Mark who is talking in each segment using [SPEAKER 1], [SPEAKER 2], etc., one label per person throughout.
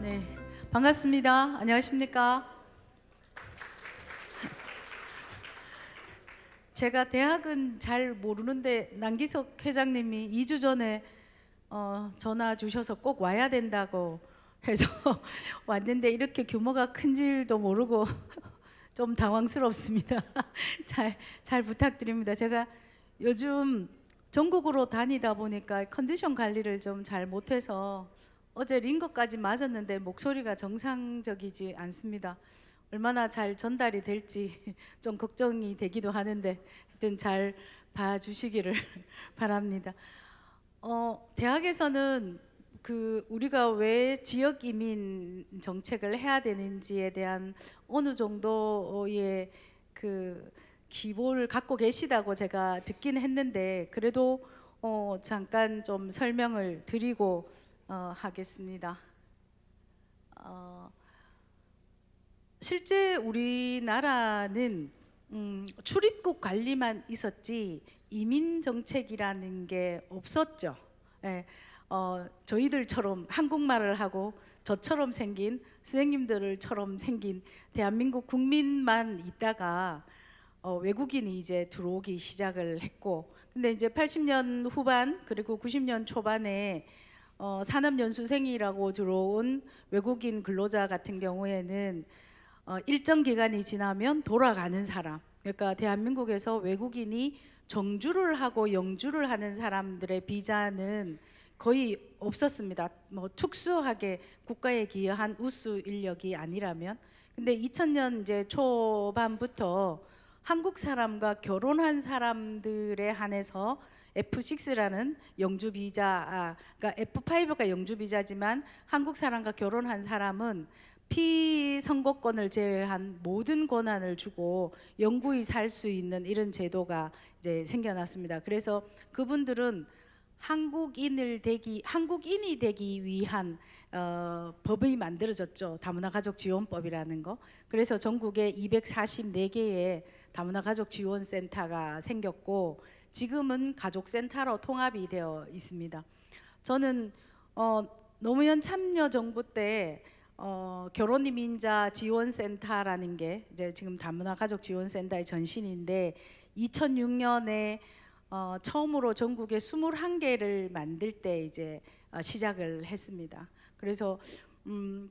[SPEAKER 1] 네, 반갑습니다. 안녕하십니까? 제가 대학은 잘 모르는데 남기석 회장님이 2주 전에 전화 주셔서 꼭 와야 된다고 해서 왔는데 이렇게 규모가 큰 줄도 모르고 좀 당황스럽습니다. 잘 부탁드립니다. 제가 요즘 전국으로 다니다 보니까 컨디션 관리를 좀 잘 못해서 어제 링거까지 맞았는데 목소리가 정상적이지 않습니다. 얼마나 잘 전달이 될지 좀 걱정이 되기도 하는데 하여튼 잘 봐주시기를 바랍니다. 대학에서는 우리가 왜 지역 이민 정책을 해야 되는지에 대한 어느 정도의 기본을 갖고 계시다고 제가 듣긴 했는데 그래도 잠깐 좀 설명을 드리고 하겠습니다. 실제 우리나라는 출입국 관리만 있었지 이민 정책이라는 게 없었죠. 예, 저희들처럼 한국말을 하고 저처럼 생긴 선생님들처럼 생긴 대한민국 국민만 있다가 외국인이 이제 들어오기 시작을 했고, 근데 이제 80년 후반 그리고 90년 초반에 산업연수생이라고 들어온 외국인 근로자 같은 경우에는 일정 기간이 지나면 돌아가는 사람, 그러니까 대한민국에서 외국인이 정주를 하고 영주를 하는 사람들의 비자는 거의 없었습니다. 뭐 특수하게 국가에 기여한 우수 인력이 아니라면. 근데 2000년 이제 초반부터 한국 사람과 결혼한 사람들에 한해서 F6라는 영주 비자, 그러니까 F5가 영주 비자지만 한국 사람과 결혼한 사람은 피선거권을 제외한 모든 권한을 주고 영구히 살 수 있는 이런 제도가 이제 생겨났습니다. 그래서 그분들은 한국인이 되기 위한 법이 만들어졌죠. 다문화 가족 지원법이라는 거. 그래서 전국에 244개의 다문화 가족 지원 센터가 생겼고 지금은 가족센터로 통합이 되어 있습니다. 저는 노무현 참여정부 때 결혼이민자 지원센터라는 게 이제 지금 다문화 가족 지원센터의 전신인데 2006년에 처음으로 전국에 21개를 만들 때 이제 시작을 했습니다. 그래서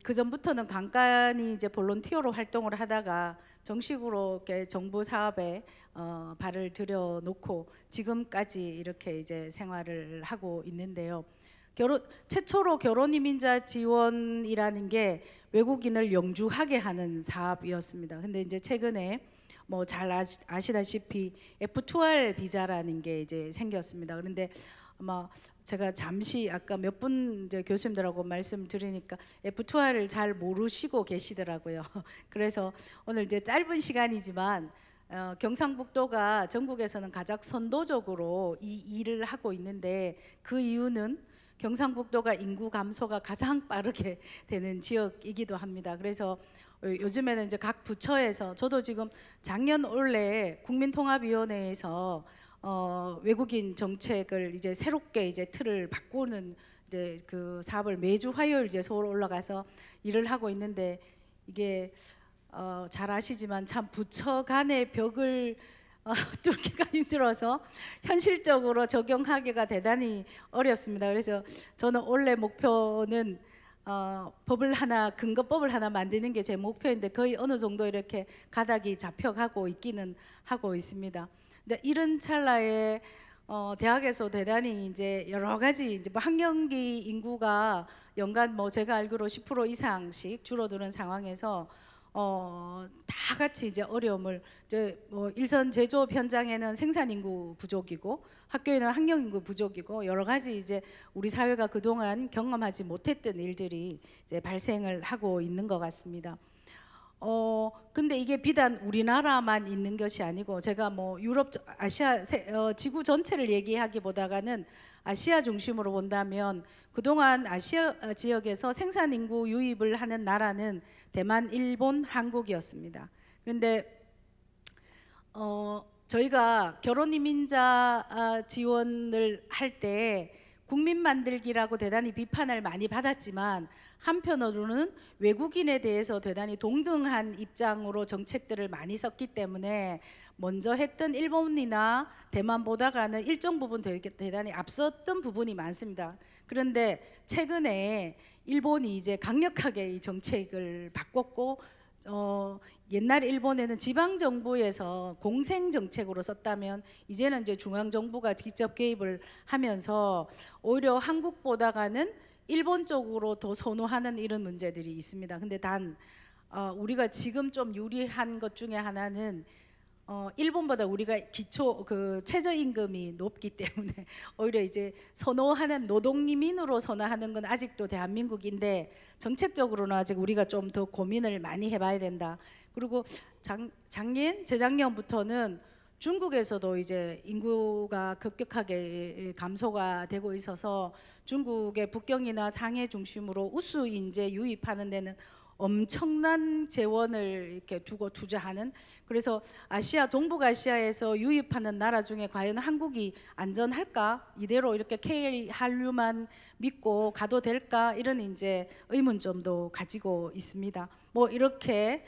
[SPEAKER 1] 그 전부터는 간간히 이제 볼런티어로 활동을 하다가 정식으로 이렇게 정부 사업에 발을 들여놓고 지금까지 이렇게 이제 생활을 하고 있는데요. 최초로 결혼이민자 지원이라는 게 외국인을 영주하게 하는 사업이었습니다. 근데 이제 최근에 뭐 잘 아시다시피 F2R 비자라는 게 이제 생겼습니다. 그런데 아마 제가 잠시 아까 몇 분 교수님들하고 말씀드리니까 F2R을 잘 모르시고 계시더라고요. 그래서 오늘 이제 짧은 시간이지만 경상북도가 전국에서는 가장 선도적으로 이 일을 하고 있는데 그 이유는 경상북도가 인구 감소가 가장 빠르게 되는 지역이기도 합니다. 그래서 요즘에는 이제 각 부처에서 저도 지금 작년 올해 국민통합위원회에서 외국인 정책을 이제 새롭게 이제 틀을 바꾸는 이제 그 사업을 매주 화요일 이제 서울 올라가서 일을 하고 있는데 이게 잘 아시지만 참 부처 간의 벽을 뚫기가 힘들어서 현실적으로 적용하기가 대단히 어렵습니다. 그래서 저는 원래 목표는 근거법을 하나 만드는 게 제 목표인데 거의 어느 정도 이렇게 가닥이 잡혀가고 있기는 하고 있습니다. 근데 이런 찰나에 대학에서 대단히 이제 여러 가지 이제 뭐 학령기 인구가 연간 뭐 제가 알기로 10% 이상씩 줄어드는 상황에서 다 같이 이제 어려움을 이제 뭐 일선 제조업 현장에는 생산 인구 부족이고 학교에는 학령 인구 부족이고 여러 가지 이제 우리 사회가 그동안 경험하지 못했던 일들이 이제 발생을 하고 있는 것 같습니다. 근데 이게 비단 우리나라만 있는 것이 아니고 제가 뭐 유럽, 아시아, 지구 전체를 얘기하기보다는 아시아 중심으로 본다면 그동안 아시아 지역에서 생산 인구 유입을 하는 나라는 대만, 일본, 한국이었습니다. 그런데 저희가 결혼 이민자 지원을 할 때 국민 만들기라고 대단히 비판을 많이 받았지만 한편으로는 외국인에 대해서 대단히 동등한 입장으로 정책들을 많이 썼기 때문에 먼저 했던 일본이나 대만보다가는 일정 부분 대단히 앞섰던 부분이 많습니다. 그런데 최근에 일본이 이제 강력하게 이 정책을 바꿨고 옛날 일본에는 지방 정부에서 공생 정책으로 썼다면 이제는 이제 중앙 정부가 직접 개입을 하면서 오히려 한국보다가는 일본 쪽으로 더 선호하는 이런 문제들이 있습니다. 근데 단 우리가 지금 좀 유리한 것 중에 하나는 일본보다 우리가 기초 그 최저임금이 높기 때문에 오히려 이제 선호하는 노동이민으로 선호하는 건 아직도 대한민국인데 정책적으로는 아직 우리가 좀 더 고민을 많이 해봐야 된다. 그리고 재작년부터는 중국에서도 이제 인구가 급격하게 감소가 되고 있어서 중국의 북경이나 상해 중심으로 우수 인재 유입하는 데는 엄청난 재원을 이렇게 두고 투자하는, 그래서 아시아 동북아시아에서 유입하는 나라 중에 과연 한국이 안전할까, 이대로 이렇게 K 한류만 믿고 가도 될까, 이런 이제 의문점도 가지고 있습니다. 뭐 이렇게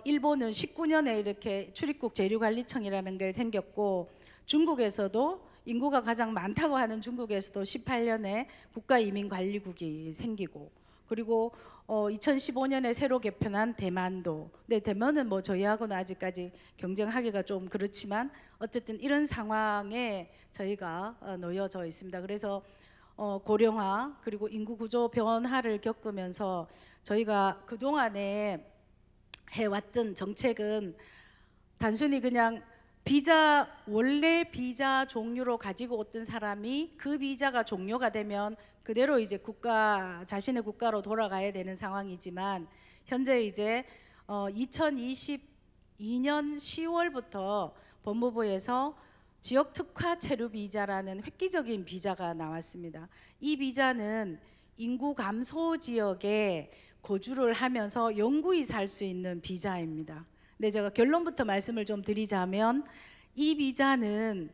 [SPEAKER 1] 일본은 19년에 이렇게 출입국 재료관리청이라는 게 생겼고, 중국에서도 인구가 가장 많다고 하는 중국에서도 18년에 국가이민관리국이 생기고, 그리고 2015년에 새로 개편한 대만도. 근데 대만은 뭐 저희하고는 아직까지 경쟁하기가 좀 그렇지만 어쨌든 이런 상황에 저희가 놓여져 있습니다. 그래서 고령화 그리고 인구 구조 변화를 겪으면서 저희가 그동안에 해왔던 정책은 단순히 그냥 원래 비자 종류로 가지고 왔던 사람이 그 비자가 종료가 되면 그대로 이제 자신의 국가로 돌아가야 되는 상황이지만, 현재 이제 2022년 10월부터 법무부에서 지역 특화 체류 비자라는 획기적인 비자가 나왔습니다. 이 비자는 인구 감소 지역에 거주를 하면서 영구히 살 수 있는 비자입니다. 근데 제가 결론부터 말씀을 좀 드리자면, 이 비자는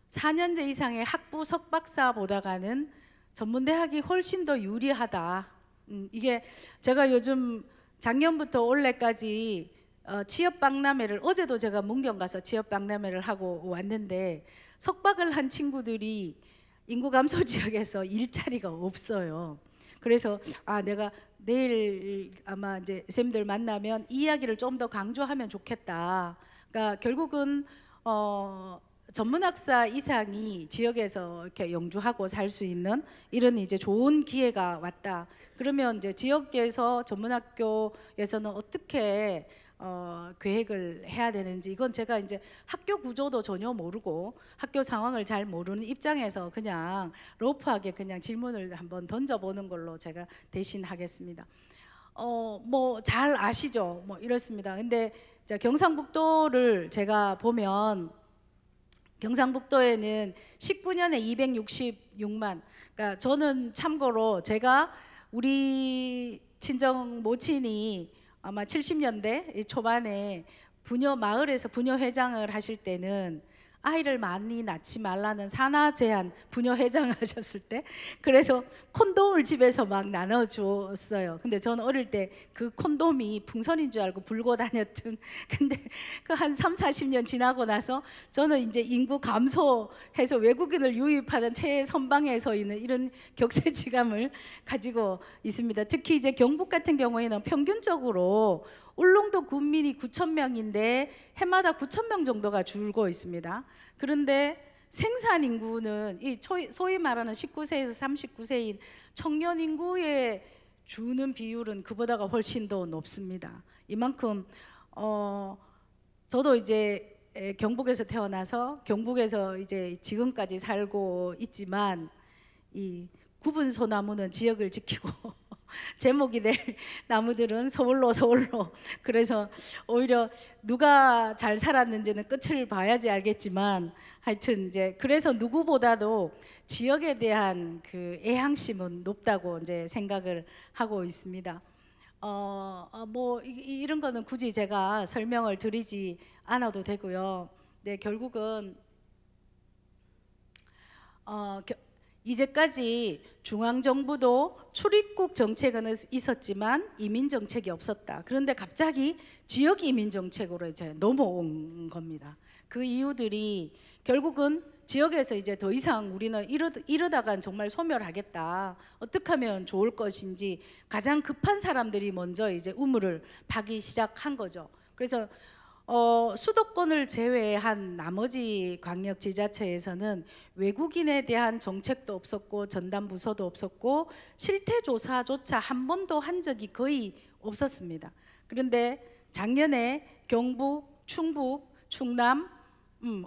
[SPEAKER 1] 4년제 이상의 학부 석박사보다가는 전문대학이 훨씬 더 유리하다. 이게 제가 요즘 작년부터 올해까지 취업 박람회를, 어제도 제가 문경 가서 취업 박람회를 하고 왔는데, 석박을 한 친구들이 인구 감소 지역에서 일자리가 없어요. 그래서 내가 내일 아마 이제 쌤들 만나면 이 이야기를 좀 더 강조하면 좋겠다. 그러니까 결국은 전문학사 이상이 지역에서 이렇게 영주하고 살 수 있는 이런 이제 좋은 기회가 왔다. 그러면 이제 지역에서 전문학교에서는 어떻게 계획을 해야 되는지, 이건 제가 이제 학교 구조도 전혀 모르고 학교 상황을 잘 모르는 입장에서 그냥 러프하게 그냥 질문을 한번 던져보는 걸로 제가 대신 하겠습니다. 뭐 잘 아시죠? 뭐 이렇습니다. 근데 경상북도를 제가 보면, 경상북도에는 19년에 266만, 그러니까 저는 참고로 제가 우리 친정 모친이 아마 70년대 초반에 마을에서 부녀회장을 하실 때는 아이를 많이 낳지 말라는 산하 제한 부녀회장 하셨을 때, 그래서 콘돔을 집에서 막 나눠줬어요. 근데 저는 어릴 때 그 콘돔이 풍선인 줄 알고 불고 다녔던, 근데 그 한 30-40년 지나고 나서 저는 이제 인구 감소해서 외국인을 유입하는 최선방에 서 있는 이런 격세지감을 가지고 있습니다. 특히 이제 경북 같은 경우에는 평균적으로 울릉도 군민이 9,000명인데 해마다 9,000명 정도가 줄고 있습니다. 그런데 생산 인구는 이 소위 말하는 19세에서 39세인 청년 인구에 주는 비율은 그보다가 훨씬 더 높습니다. 이만큼 저도 이제 경북에서 태어나서 경북에서 이제 지금까지 살고 있지만, 이 구분 소나무는 지역을 지키고 제목이 될 나무들은 서울로. 그래서 오히려 누가 잘 살았는지는 끝을 봐야지 알겠지만, 하여튼 이제 그래서 누구보다도 지역에 대한 그 애향심은 높다고 이제 생각을 하고 있습니다. 뭐 이런 거는 굳이 제가 설명을 드리지 않아도 되고요. 네, 결국은 이제까지 중앙정부도 출입국 정책은 있었지만 이민 정책이 없었다. 그런데 갑자기 지역 이민 정책으로 이제 넘어온 겁니다. 그 이유들이 결국은 지역에서 이제 더 이상 우리는 이러다간 정말 소멸하겠다. 어떻게 하면 좋을 것인지 가장 급한 사람들이 먼저 이제 우물을 파기 시작한 거죠. 그래서 수도권을 제외한 나머지 광역지자체에서는 외국인에 대한 정책도 없었고 전담 부서도 없었고 실태조사조차 한 번도 한 적이 거의 없었습니다. 그런데 작년에 경북, 충북, 충남,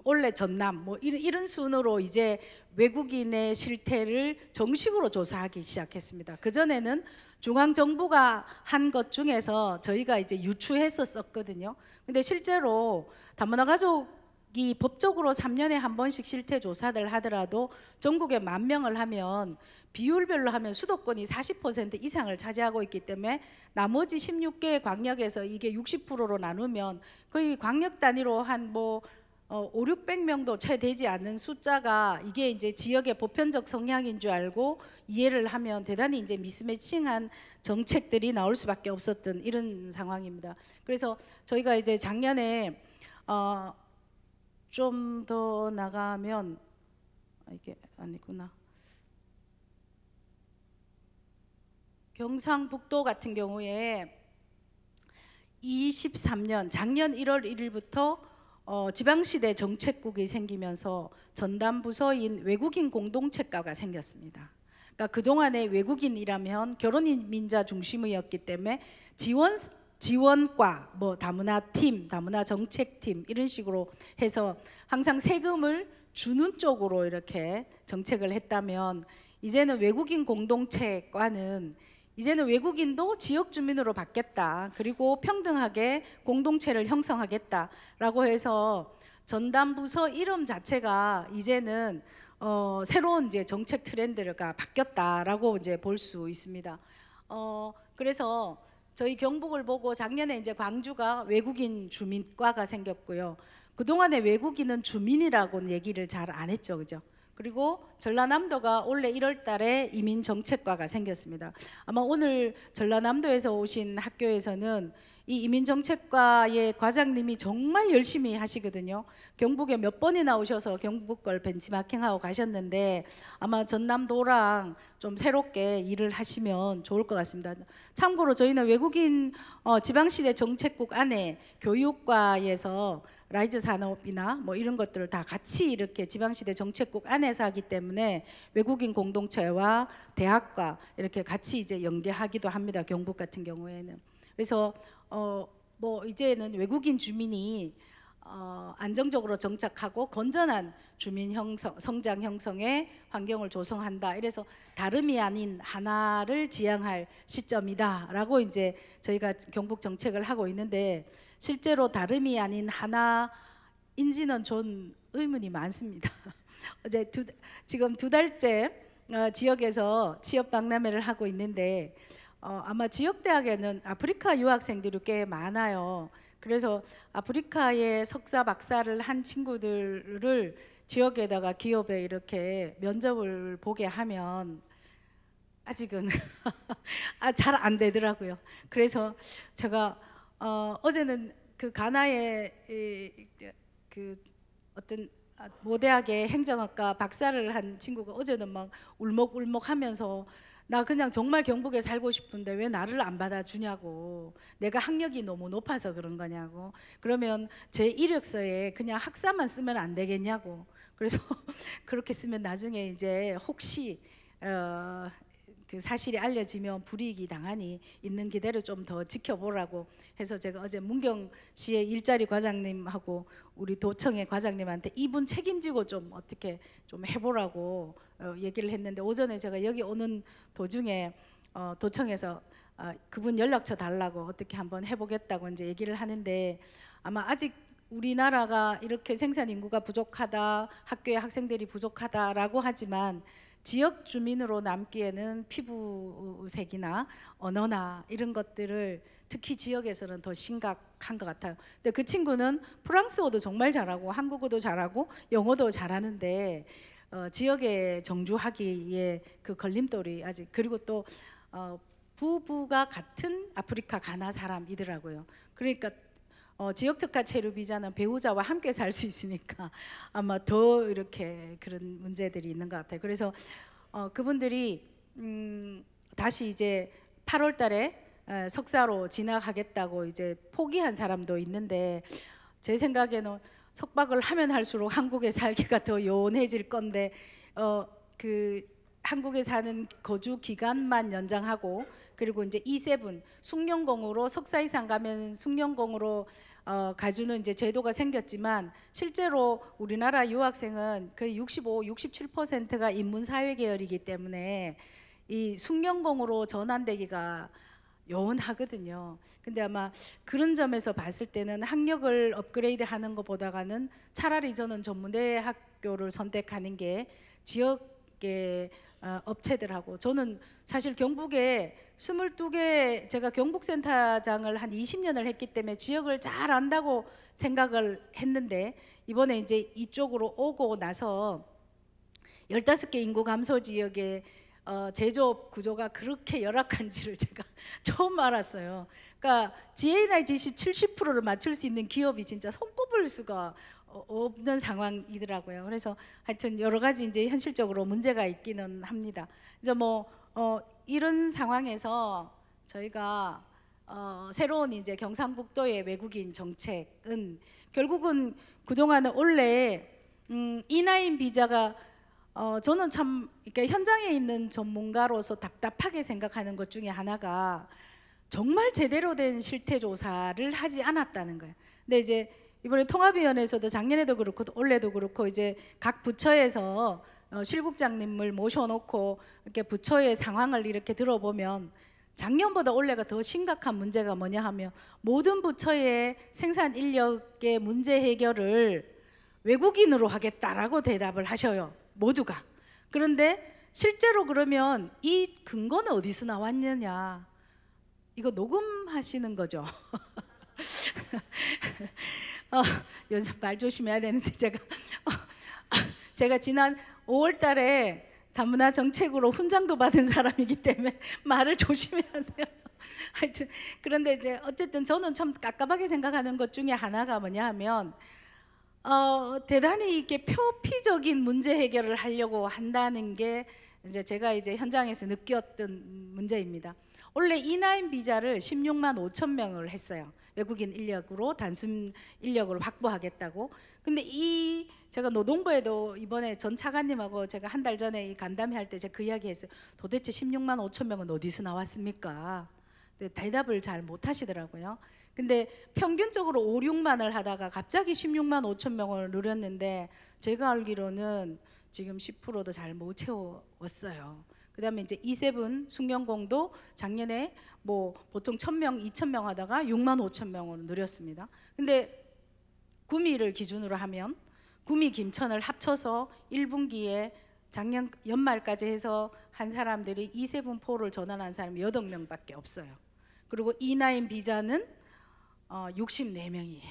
[SPEAKER 1] 올해 전남 뭐 이런 순으로 이제 외국인의 실태를 정식으로 조사하기 시작했습니다. 그전에는 중앙정부가 한 것 중에서 저희가 이제 유추했었거든요. 근데 실제로 다문화 가족이 법적으로 3년에 한 번씩 실태 조사를 하더라도 전국에 10,000명을 하면 비율별로 하면 수도권이 40% 이상을 차지하고 있기 때문에 나머지 16개 광역에서 이게 60%로 나누면 거의 광역 단위로 한 500~600명도 채 되지 않는 숫자가 이게 이제 지역의 보편적 성향인 줄 알고 이해를 하면 대단히 이제 미스매칭한 정책들이 나올 수밖에 없었던 이런 상황입니다. 그래서 저희가 이제 작년에 좀 더 나가면 이게 아니구나. 경상북도 같은 경우에 23년 작년 1월 1일부터 지방시대 정책국이 생기면서 전담 부서인 외국인 공동체과가 생겼습니다. 그러니까 그동안에 외국인이라면 결혼이민자 중심이었기 때문에 지원과 다문화 팀, 다문화 정책팀 이런 식으로 해서 항상 세금을 주는 쪽으로 이렇게 정책을 했다면 이제는 외국인 공동체과는 이제는 외국인도 지역 주민으로 받겠다. 그리고 평등하게 공동체를 형성하겠다라고 해서 전담 부서 이름 자체가 이제는 새로운 이제 정책 트렌드가 바뀌었다라고 이제 볼 수 있습니다. 그래서 저희 경북을 보고 작년에 이제 광주가 외국인 주민과가 생겼고요. 그동안에 외국인은 주민이라고는 얘기를 잘 안 했죠, 그죠? 그리고 전라남도가 올해 1월 달에 이민 정책과가 생겼습니다. 아마 오늘 전라남도에서 오신 학교에서는 이 이민 정책과의 과장님이 정말 열심히 하시거든요. 경북에 몇 번이나 오셔서 경북 걸 벤치마킹하고 가셨는데 아마 전남도랑 좀 새롭게 일을 하시면 좋을 것 같습니다. 참고로 저희는 외국인 지방시대 정책국 안에 교육과에서 라이즈 산업이나 이런 것들을 다 같이 이렇게 지방시대 정책국 안에서 하기 때문에 외국인 공동체와 대학과 이렇게 같이 이제 연계하기도 합니다. 경북 같은 경우에는. 그래서 이제는 외국인 주민이 안정적으로 정착하고 건전한 주민 성장 형성의 환경을 조성한다. 이래서 다름이 아닌 하나를 지향할 시점이다라고 이제 저희가 경북 정책을 하고 있는데 실제로 다름이 아닌 하나인지는 좀 의문이 많습니다. 어제 지금 2달째 지역에서 취업 박람회를 하고 있는데 아마 지역 대학에는 아프리카 유학생들이 꽤 많아요. 그래서 아프리카에 석사 박사를 한 친구들을 지역에다가 기업에 이렇게 면접을 보게 하면 아직은 잘 안 되더라고요. 그래서 제가 어제는 그 가나의 그 어떤 모대학의 행정학과 박사를 한 친구가 어제는 막 울먹울먹하면서 나 그냥 정말 경북에 살고 싶은데 왜 나를 안 받아주냐고, 내가 학력이 너무 높아서 그런 거냐고, 그러면 제 이력서에 그냥 학사만 쓰면 안 되겠냐고. 그래서 그렇게 쓰면 나중에 이제 혹시 그 사실이 알려지면 불이익이 당하니 있는 그대로 좀 더 지켜보라고 해서 제가 어제 문경시의 일자리 과장님하고 우리 도청의 과장님한테 이분 책임지고 좀 어떻게 좀 해보라고 얘기를 했는데, 오전에 제가 여기 오는 도중에 도청에서 그분 연락처 달라고 어떻게 한번 해보겠다고 이제 얘기를 하는데, 아마 아직 우리나라가 이렇게 생산 인구가 부족하다, 학교에 학생들이 부족하다라고 하지만 지역 주민으로 남기에는 피부색이나 언어나 이런 것들을 특히 지역에서는 더 심각한 것 같아요. 근데 그 친구는 프랑스어도 정말 잘하고 한국어도 잘하고 영어도 잘하는데 지역에 정주하기에 그 걸림돌이 아직, 그리고 또 부부가 같은 아프리카 가나 사람이더라고요. 그러니까 지역 특화 체류 비자는 배우자와 함께 살 수 있으니까 아마 더 이렇게 그런 문제들이 있는 것 같아요. 그래서 그분들이 다시 이제 8월 달에 석사로 진학하겠다고 이제 포기한 사람도 있는데, 제 생각에는 석박을 하면 할수록 한국에 살기가 더 요원해질 건데 그 한국에 사는 거주 기간만 연장하고, 그리고 이제 E7 숙련공으로 석사 이상 가면 숙련공으로 가주는 이제 제도가 생겼지만, 실제로 우리나라 유학생은 거의 65, 67%가 인문사회 계열이기 때문에 이 숙련공으로 전환되기가 요원하거든요. 근데 아마 그런 점에서 봤을 때는 학력을 업그레이드 하는 것보다는 차라리 저는 전문대 학교를 선택하는 게 지역의 업체들하고, 저는 사실 경북에 22개, 제가 경북센터장을 한 20년을 했기 때문에 지역을 잘 안다고 생각을 했는데, 이번에 이제 이쪽으로 오고 나서 15개 인구 감소 지역에 제조업 구조가 그렇게 열악한지를 제가 처음 알았어요. 그러니까 GA나-GC 70%를 맞출 수 있는 기업이 진짜 손꼽을 수가 없는 상황이더라고요. 그래서 하여튼 여러 가지 이제 현실적으로 문제가 있기는 합니다. 이제 뭐 이런 상황에서 저희가 새로운 이제 경상북도의 외국인 정책은 결국은 그동안은 원래 E9 비자가 저는 참 그러니까 현장에 있는 전문가로서 답답하게 생각하는 것 중에 하나가 정말 제대로 된 실태 조사를 하지 않았다는 거예요. 근데 이제 이번에 통합위원회에서도 작년에도 그렇고 올해도 그렇고 이제 각 부처에서 실국장님을 모셔놓고 이렇게 부처의 상황을 이렇게 들어보면, 작년보다 올해가 더 심각한 문제가 뭐냐 하면, 모든 부처의 생산 인력의 문제 해결을 외국인으로 하겠다라고 대답을 하셔요, 모두가. 그런데 실제로 그러면 이 근거는 어디서 나왔느냐, 이거 녹음하시는 거죠. 요즘 말 조심해야 되는데 제가 지난 5월 달에 다문화 정책으로 훈장도 받은 사람이기 때문에 말을 조심해야 돼요. 하여튼 그런데 이제 어쨌든 저는 참 깝깝하게 생각하는 것 중에 하나가 뭐냐 하면 대단히 이렇게 표피적인 문제 해결을 하려고 한다는 게 이제 제가 이제 현장에서 느꼈던 문제입니다. 원래 E9 비자를 16만 5천 명을 했어요. 외국인 인력으로 단순 인력으로 확보하겠다고. 근데 제가 노동부에도 이번에 전 차관님하고 제가 한 달 전에 이 간담회 할 때 제가 그 이야기 했어요. 도대체 16만 5천 명은 어디서 나왔습니까? 대답을 잘 못 하시더라고요. 근데 평균적으로 5, 6만을 하다가 갑자기 16만 5천 명을 누렸는데, 제가 알기로는 지금 10%도 잘 못 채웠어요. 그다음에 이제 E7 숙련공도 작년에 뭐 보통 1,000명, 2,000명 하다가 6만 5천 명으로 늘렸습니다. 근데 구미를 기준으로 하면 구미, 김천을 합쳐서 1분기에 작년 연말까지 해서 한 사람들이 E7포를 전환한 사람이 8명밖에 없어요. 그리고 E9 비자는 64명이에요.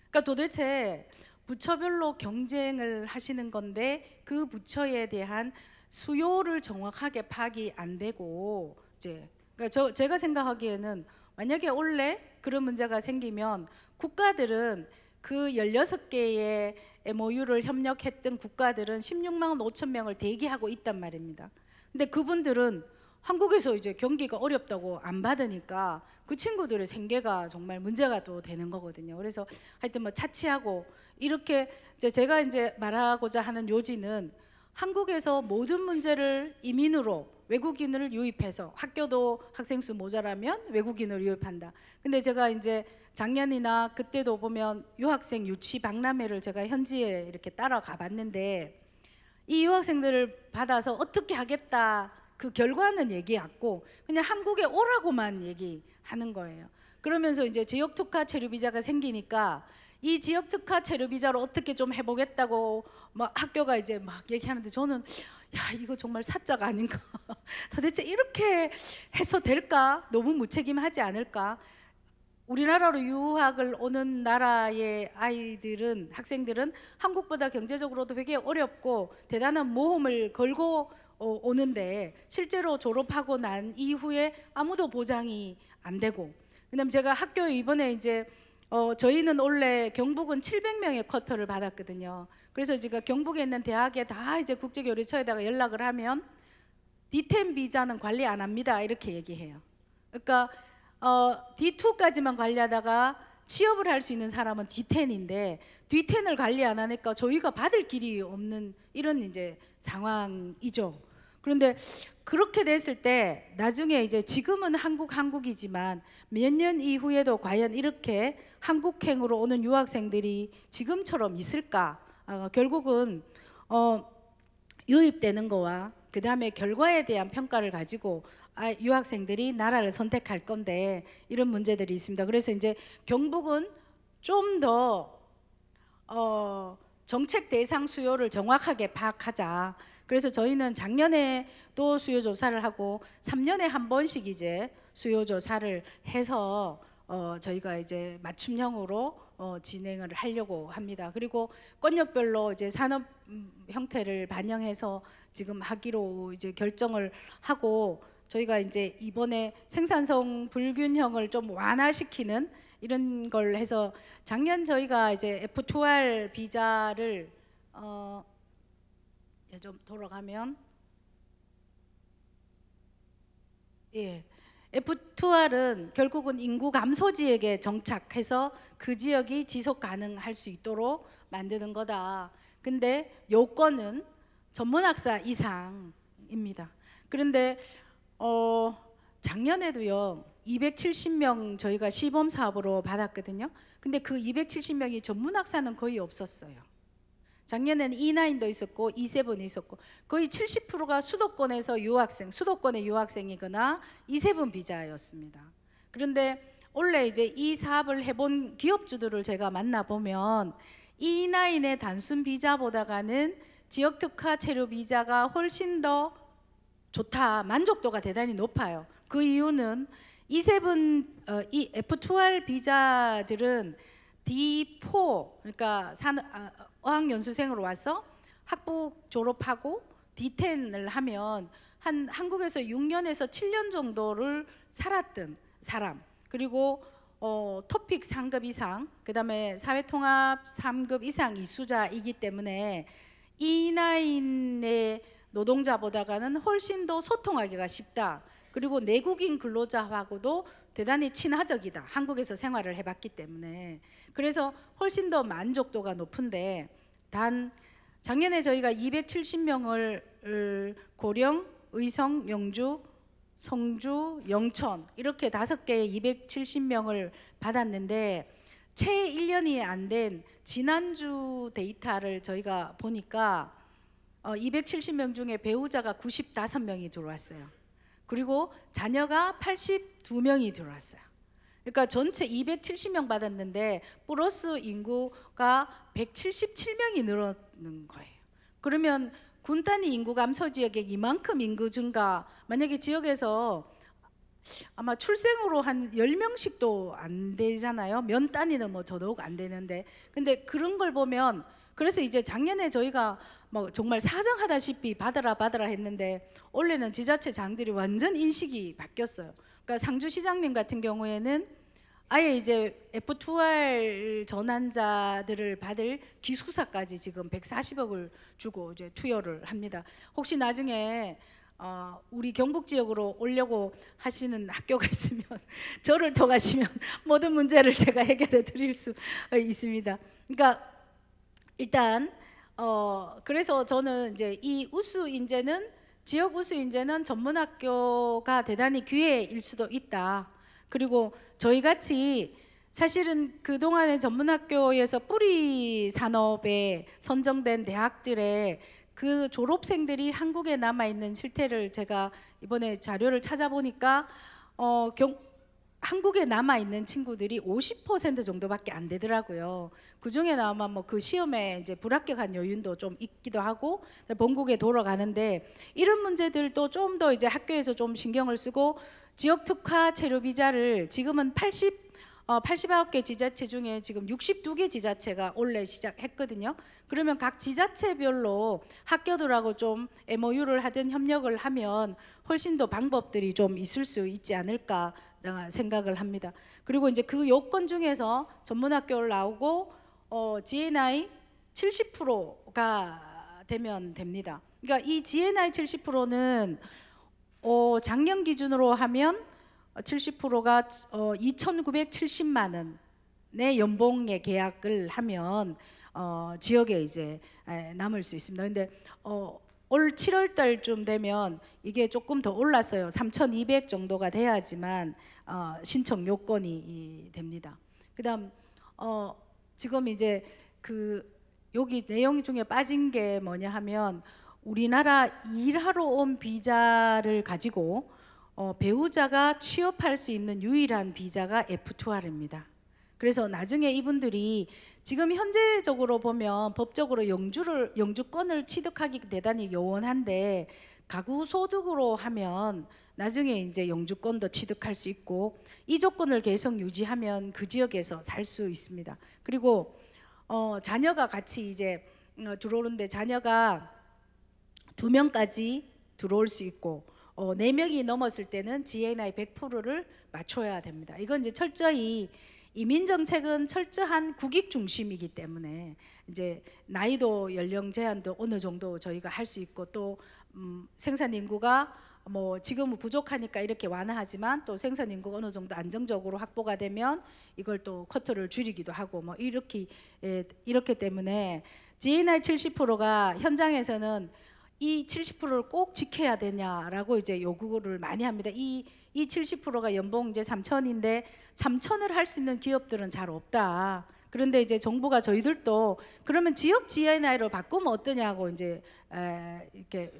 [SPEAKER 1] 그러니까 도대체 부처별로 경쟁을 하시는 건데 그 부처에 대한 수요를 정확하게 파악이 안 되고, 이제 그러니까 제가 생각하기에는 만약에 원래 그런 문제가 생기면 국가들은 그 16개의 MOU를 협력했던 국가들은 16만 5천 명을 대기하고 있단 말입니다. 근데 그분들은 한국에서 이제 경기가 어렵다고 안 받으니까 그 친구들의 생계가 정말 문제가 또 되는 거거든요. 그래서 하여튼 뭐 차치하고 이렇게 제가 이제 말하고자 하는 요지는, 한국에서 모든 문제를 이민으로 외국인을 유입해서, 학교도 학생 수 모자라면 외국인을 유입한다. 근데 제가 이제 작년이나 그때도 보면 유학생 유치 박람회를 제가 현지에 이렇게 따라가 봤는데, 이 유학생들을 받아서 어떻게 하겠다 그 결과는 얘기했고 그냥 한국에 오라고만 얘기하는 거예요. 그러면서 이제 지역 특화 체류 비자가 생기니까 이 지역 특화 체류 비자로 어떻게 좀 해보겠다고 막 학교가 이제 막 얘기하는데, 저는 야, 이거 정말 사적 아닌가? 도대체 이렇게 해서 될까? 너무 무책임하지 않을까? 우리나라로 유학을 오는 나라의 아이들은, 학생들은 한국보다 경제적으로도 되게 어렵고 대단한 모험을 걸고 오는데 실제로 졸업하고 난 이후에 아무도 보장이 안 되고, 그다음 제가 학교에 이번에 이제 저희는 원래 경북은 700명의 쿼터를 받았거든요. 그래서 제가 경북에 있는 대학에 다 이제 국제교류처에다가 연락을 하면 D10 비자는 관리 안 합니다 이렇게 얘기해요. 그러니까 D2까지만 관리하다가 취업을 할 수 있는 사람은 D10인데 D10을 관리 안 하니까 저희가 받을 길이 없는 이런 이제 상황이죠. 그런데 그렇게 됐을 때 나중에 이제 지금은 한국이지만 몇 년 이후에도 과연 이렇게 한국행으로 오는 유학생들이 지금처럼 있을까? 결국은 유입되는 거와 그 다음에 결과에 대한 평가를 가지고 유학생들이 나라를 선택할 건데 이런 문제들이 있습니다. 그래서 이제 경북은 좀 더 정책 대상 수요를 정확하게 파악하자. 그래서 저희는 작년에 또 수요 조사를 하고 3년에 한 번씩 이제 수요 조사를 해서 저희가 이제 맞춤형으로 진행을 하려고 합니다. 그리고 권역별로 이제 산업 형태를 반영해서 지금 하기로 이제 결정을 하고, 저희가 이제 이번에 생산성 불균형을 좀 완화시키는 이런 걸 해서 작년 저희가 이제 F2R 비자를 좀 돌아가면 F2R은 결국은 인구 감소 지역에 정착해서 그 지역이 지속 가능할 수 있도록 만드는 거다. 근데 요건은 전문학사 이상입니다. 그런데 작년에도요 270명 저희가 시범 사업으로 받았거든요. 근데 그 270명이 전문학사는 거의 없었어요. 작년에는 E9도 있었고 E7이 있었고 거의 70%가 수도권에서 수도권의 유학생이거나 E7 비자였습니다. 그런데 원래 이제 이 사업을 해본 기업주들을 제가 만나보면 E9의 단순 비자보다가는 지역 특화 체류 비자가 훨씬 더 좋다, 만족도가 대단히 높아요. 그 이유는 E7, 이 F2R 비자들은 D4, 그러니까 어학연수생으로 와서 학부 졸업하고 D10을 하면 한국에서 6년에서 7년 정도를 살았던 사람, 그리고 토픽 3급 이상, 그 다음에 사회통합 3급 이상 이수자이기 때문에 E9의 노동자보다는 훨씬 더 소통하기가 쉽다. 그리고 내국인 근로자하고도 대단히 친화적이다. 한국에서 생활을 해봤기 때문에. 그래서 훨씬 더 만족도가 높은데, 단 작년에 저희가 270명을 고령, 의성, 영주, 성주, 영천 이렇게 5개의 270명을 받았는데 채 1년이 안 된 지난주 데이터를 저희가 보니까 270명 중에 배우자가 95명이 들어왔어요. 그리고 자녀가 82명이 들어왔어요. 그러니까 전체 270명 받았는데 플러스 인구가 177명이 늘어는 거예요. 그러면 군 단위 인구 감소 지역에 이만큼 인구 증가, 만약에 지역에서 아마 출생으로 한 10명씩도 안 되잖아요. 면 단위는 뭐 더더욱 안 되는데, 근데 그런 걸 보면, 그래서 이제 작년에 저희가 뭐 정말 사정하다시피 받아라 했는데 올해는 지자체 장들이 완전 인식이 바뀌었어요. 그러니까 상주시장님 같은 경우에는 아예 이제 F2R 전환자들을 받을 기숙사까지 지금 140억을 주고 이제 투여를 합니다. 혹시 나중에 우리 경북 지역으로 오려고 하시는 학교가 있으면 저를 통하시면 모든 문제를 제가 해결해 드릴 수 있습니다. 그러니까 일단 그래서 저는 이제 이 우수 인재는, 지역 우수 인재는 전문학교가 대단히 기회일 수도 있다. 그리고 저희 같이 사실은 그동안에 전문학교에서 뿌리 산업에 선정된 대학들의 그 졸업생들이 한국에 남아있는 실태를 제가 이번에 자료를 찾아보니까 한국에 남아있는 친구들이 50% 정도밖에 안 되더라고요. 그 중에는 아마 뭐 그 시험에 이제 불합격한 요인도 좀 있기도 하고 본국에 돌아가는데, 이런 문제들도 좀 더 이제 학교에서 좀 신경을 쓰고 지역 특화 체류 비자를 지금은 89개 지자체 중에 지금 62개 지자체가 올해 시작했거든요. 그러면 각 지자체별로 학교들하고 좀 MOU를 하든 협력을 하면 훨씬 더 방법들이 좀 있을 수 있지 않을까 생각을 합니다. 그리고 이제 그 요건 중에서 전문학교를 나오고 GNI 70%가 되면 됩니다. 그러니까 이 GNI 70%는 작년 기준으로 하면 70%가 2,970만 원의 연봉의 계약을 하면 지역에 이제 남을 수 있습니다. 근데 올 7월 달쯤 되면 이게 조금 더 올랐어요. 3,200 정도가 돼야지만 신청 요건이 됩니다. 그다음 지금 이제 여기 내용 중에 빠진 게 뭐냐 하면 우리나라 일하러 온 비자를 가지고 배우자가 취업할 수 있는 유일한 비자가 F2R입니다. 그래서 나중에 이분들이 지금 현재적으로 보면 법적으로 영주권을 취득하기 대단히 요원한데 가구 소득으로 하면 나중에 이제 영주권도 취득할 수 있고 이 조건을 계속 유지하면 그 지역에서 살 수 있습니다. 그리고 자녀가 같이 이제 들어오는데 자녀가 2명까지 들어올 수 있고 4명이 넘었을 때는 GNI 100%를 맞춰야 됩니다. 이건 이제 철저히 이민 정책은 철저한 국익 중심이기 때문에 이제 나이도 연령 제한도 어느 정도 저희가 할 수 있고 또 생산 인구가 뭐 지금은 부족하니까 이렇게 완화하지만 또 생산 인구가 어느 정도 안정적으로 확보가 되면 이걸 또 쿼터를 줄이기도 하고 뭐 이렇기 때문에 GNI 70%가 현장에서는 이 70%를 꼭 지켜야 되냐라고 이제 요구를 많이 합니다. 이 70%가 연봉 이제 3,000인데 3,000을 할 수 있는 기업들은 잘 없다. 그런데 이제 정부가 저희들도 그러면 지역 GNI로 바꾸면 어떠냐고 이제 이렇게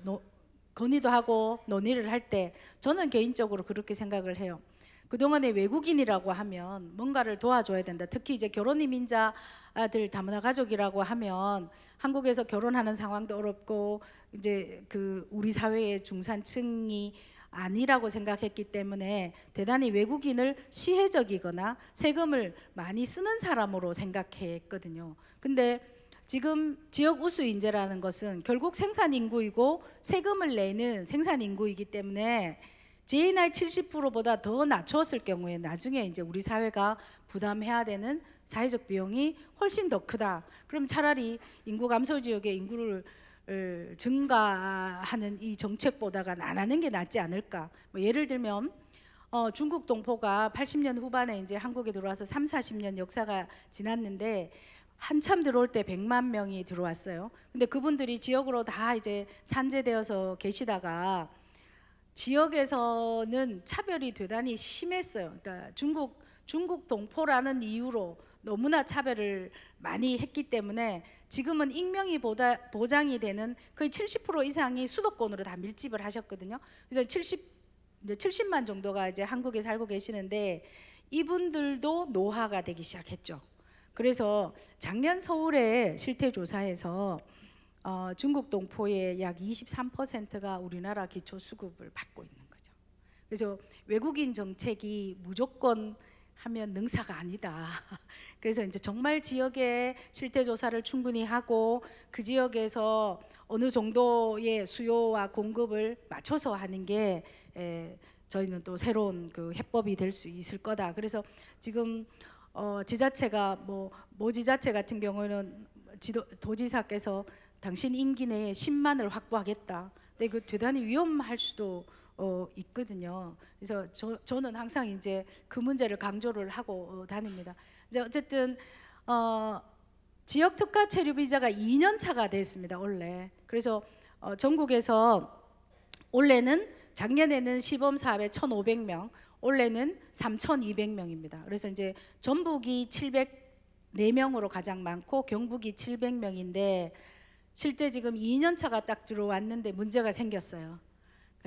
[SPEAKER 1] 건의도 하고 논의를 할 때 저는 개인적으로 그렇게 생각을 해요. 그동안에 외국인이라고 하면 뭔가를 도와줘야 된다. 특히 이제 결혼 이민자들 다문화 가족이라고 하면 한국에서 결혼하는 상황도 어렵고 이제 우리 사회의 중산층이 아니라고 생각했기 때문에 대단히 외국인을 시혜적이거나 세금을 많이 쓰는 사람으로 생각했거든요. 근데 지금 지역 우수 인재라는 것은 결국 생산 인구이고 세금을 내는 생산 인구이기 때문에 GNI 70%보다 더 낮췄을 경우에 나중에 이제 우리 사회가 부담해야 되는 사회적 비용이 훨씬 더 크다. 그럼 차라리 인구 감소 지역의 인구를 증가하는 이 정책보다가 안 하는 게 낫지 않을까. 뭐 예를 들면 중국 동포가 80년 후반에 이제 한국에 들어와서 3, 40년 역사가 지났는데 한참 들어올 때 100만 명이 들어왔어요. 근데 그분들이 지역으로 다 이제 산재되어서 계시다가 지역에서는 차별이 대단히 심했어요. 그러니까 중국 동포라는 이유로 너무나 차별을 많이 했기 때문에 지금은 익명이 보장이 되는 거의 70% 이상이 수도권으로 다 밀집을 하셨거든요. 그래서 70만 정도가 이제 한국에 살고 계시는데 이분들도 노화가 되기 시작했죠. 그래서 작년 서울의 실태조사에서 중국 동포의 약 23%가 우리나라 기초수급을 받고 있는 거죠. 그래서 외국인 정책이 무조건 하면 능사가 아니다. 그래서 이제 정말 지역의 실태조사를 충분히 하고 그 지역에서 어느 정도의 수요와 공급을 맞춰서 하는 게 저희는 또 새로운 해법이 될 수 있을 거다. 그래서 지금 지자체가 모 지자체 같은 경우는 도지사께서 당신 임기 내에 10만을 확보하겠다. 근데 그 대단히 위험할 수도 있거든요. 그래서 저는 항상 이제 그 문제를 강조를 하고 다닙니다. 이제 어쨌든 지역 특화 체류 비자가 2년 차가 됐습니다. 원래. 그래서 전국에서 올해는 작년에는 시범 사업에 1,500명, 올해는 3,200명입니다. 그래서 이제 전북이 704명으로 가장 많고 경북이 700명인데 실제 지금 2년 차가 딱 들어왔는데 문제가 생겼어요.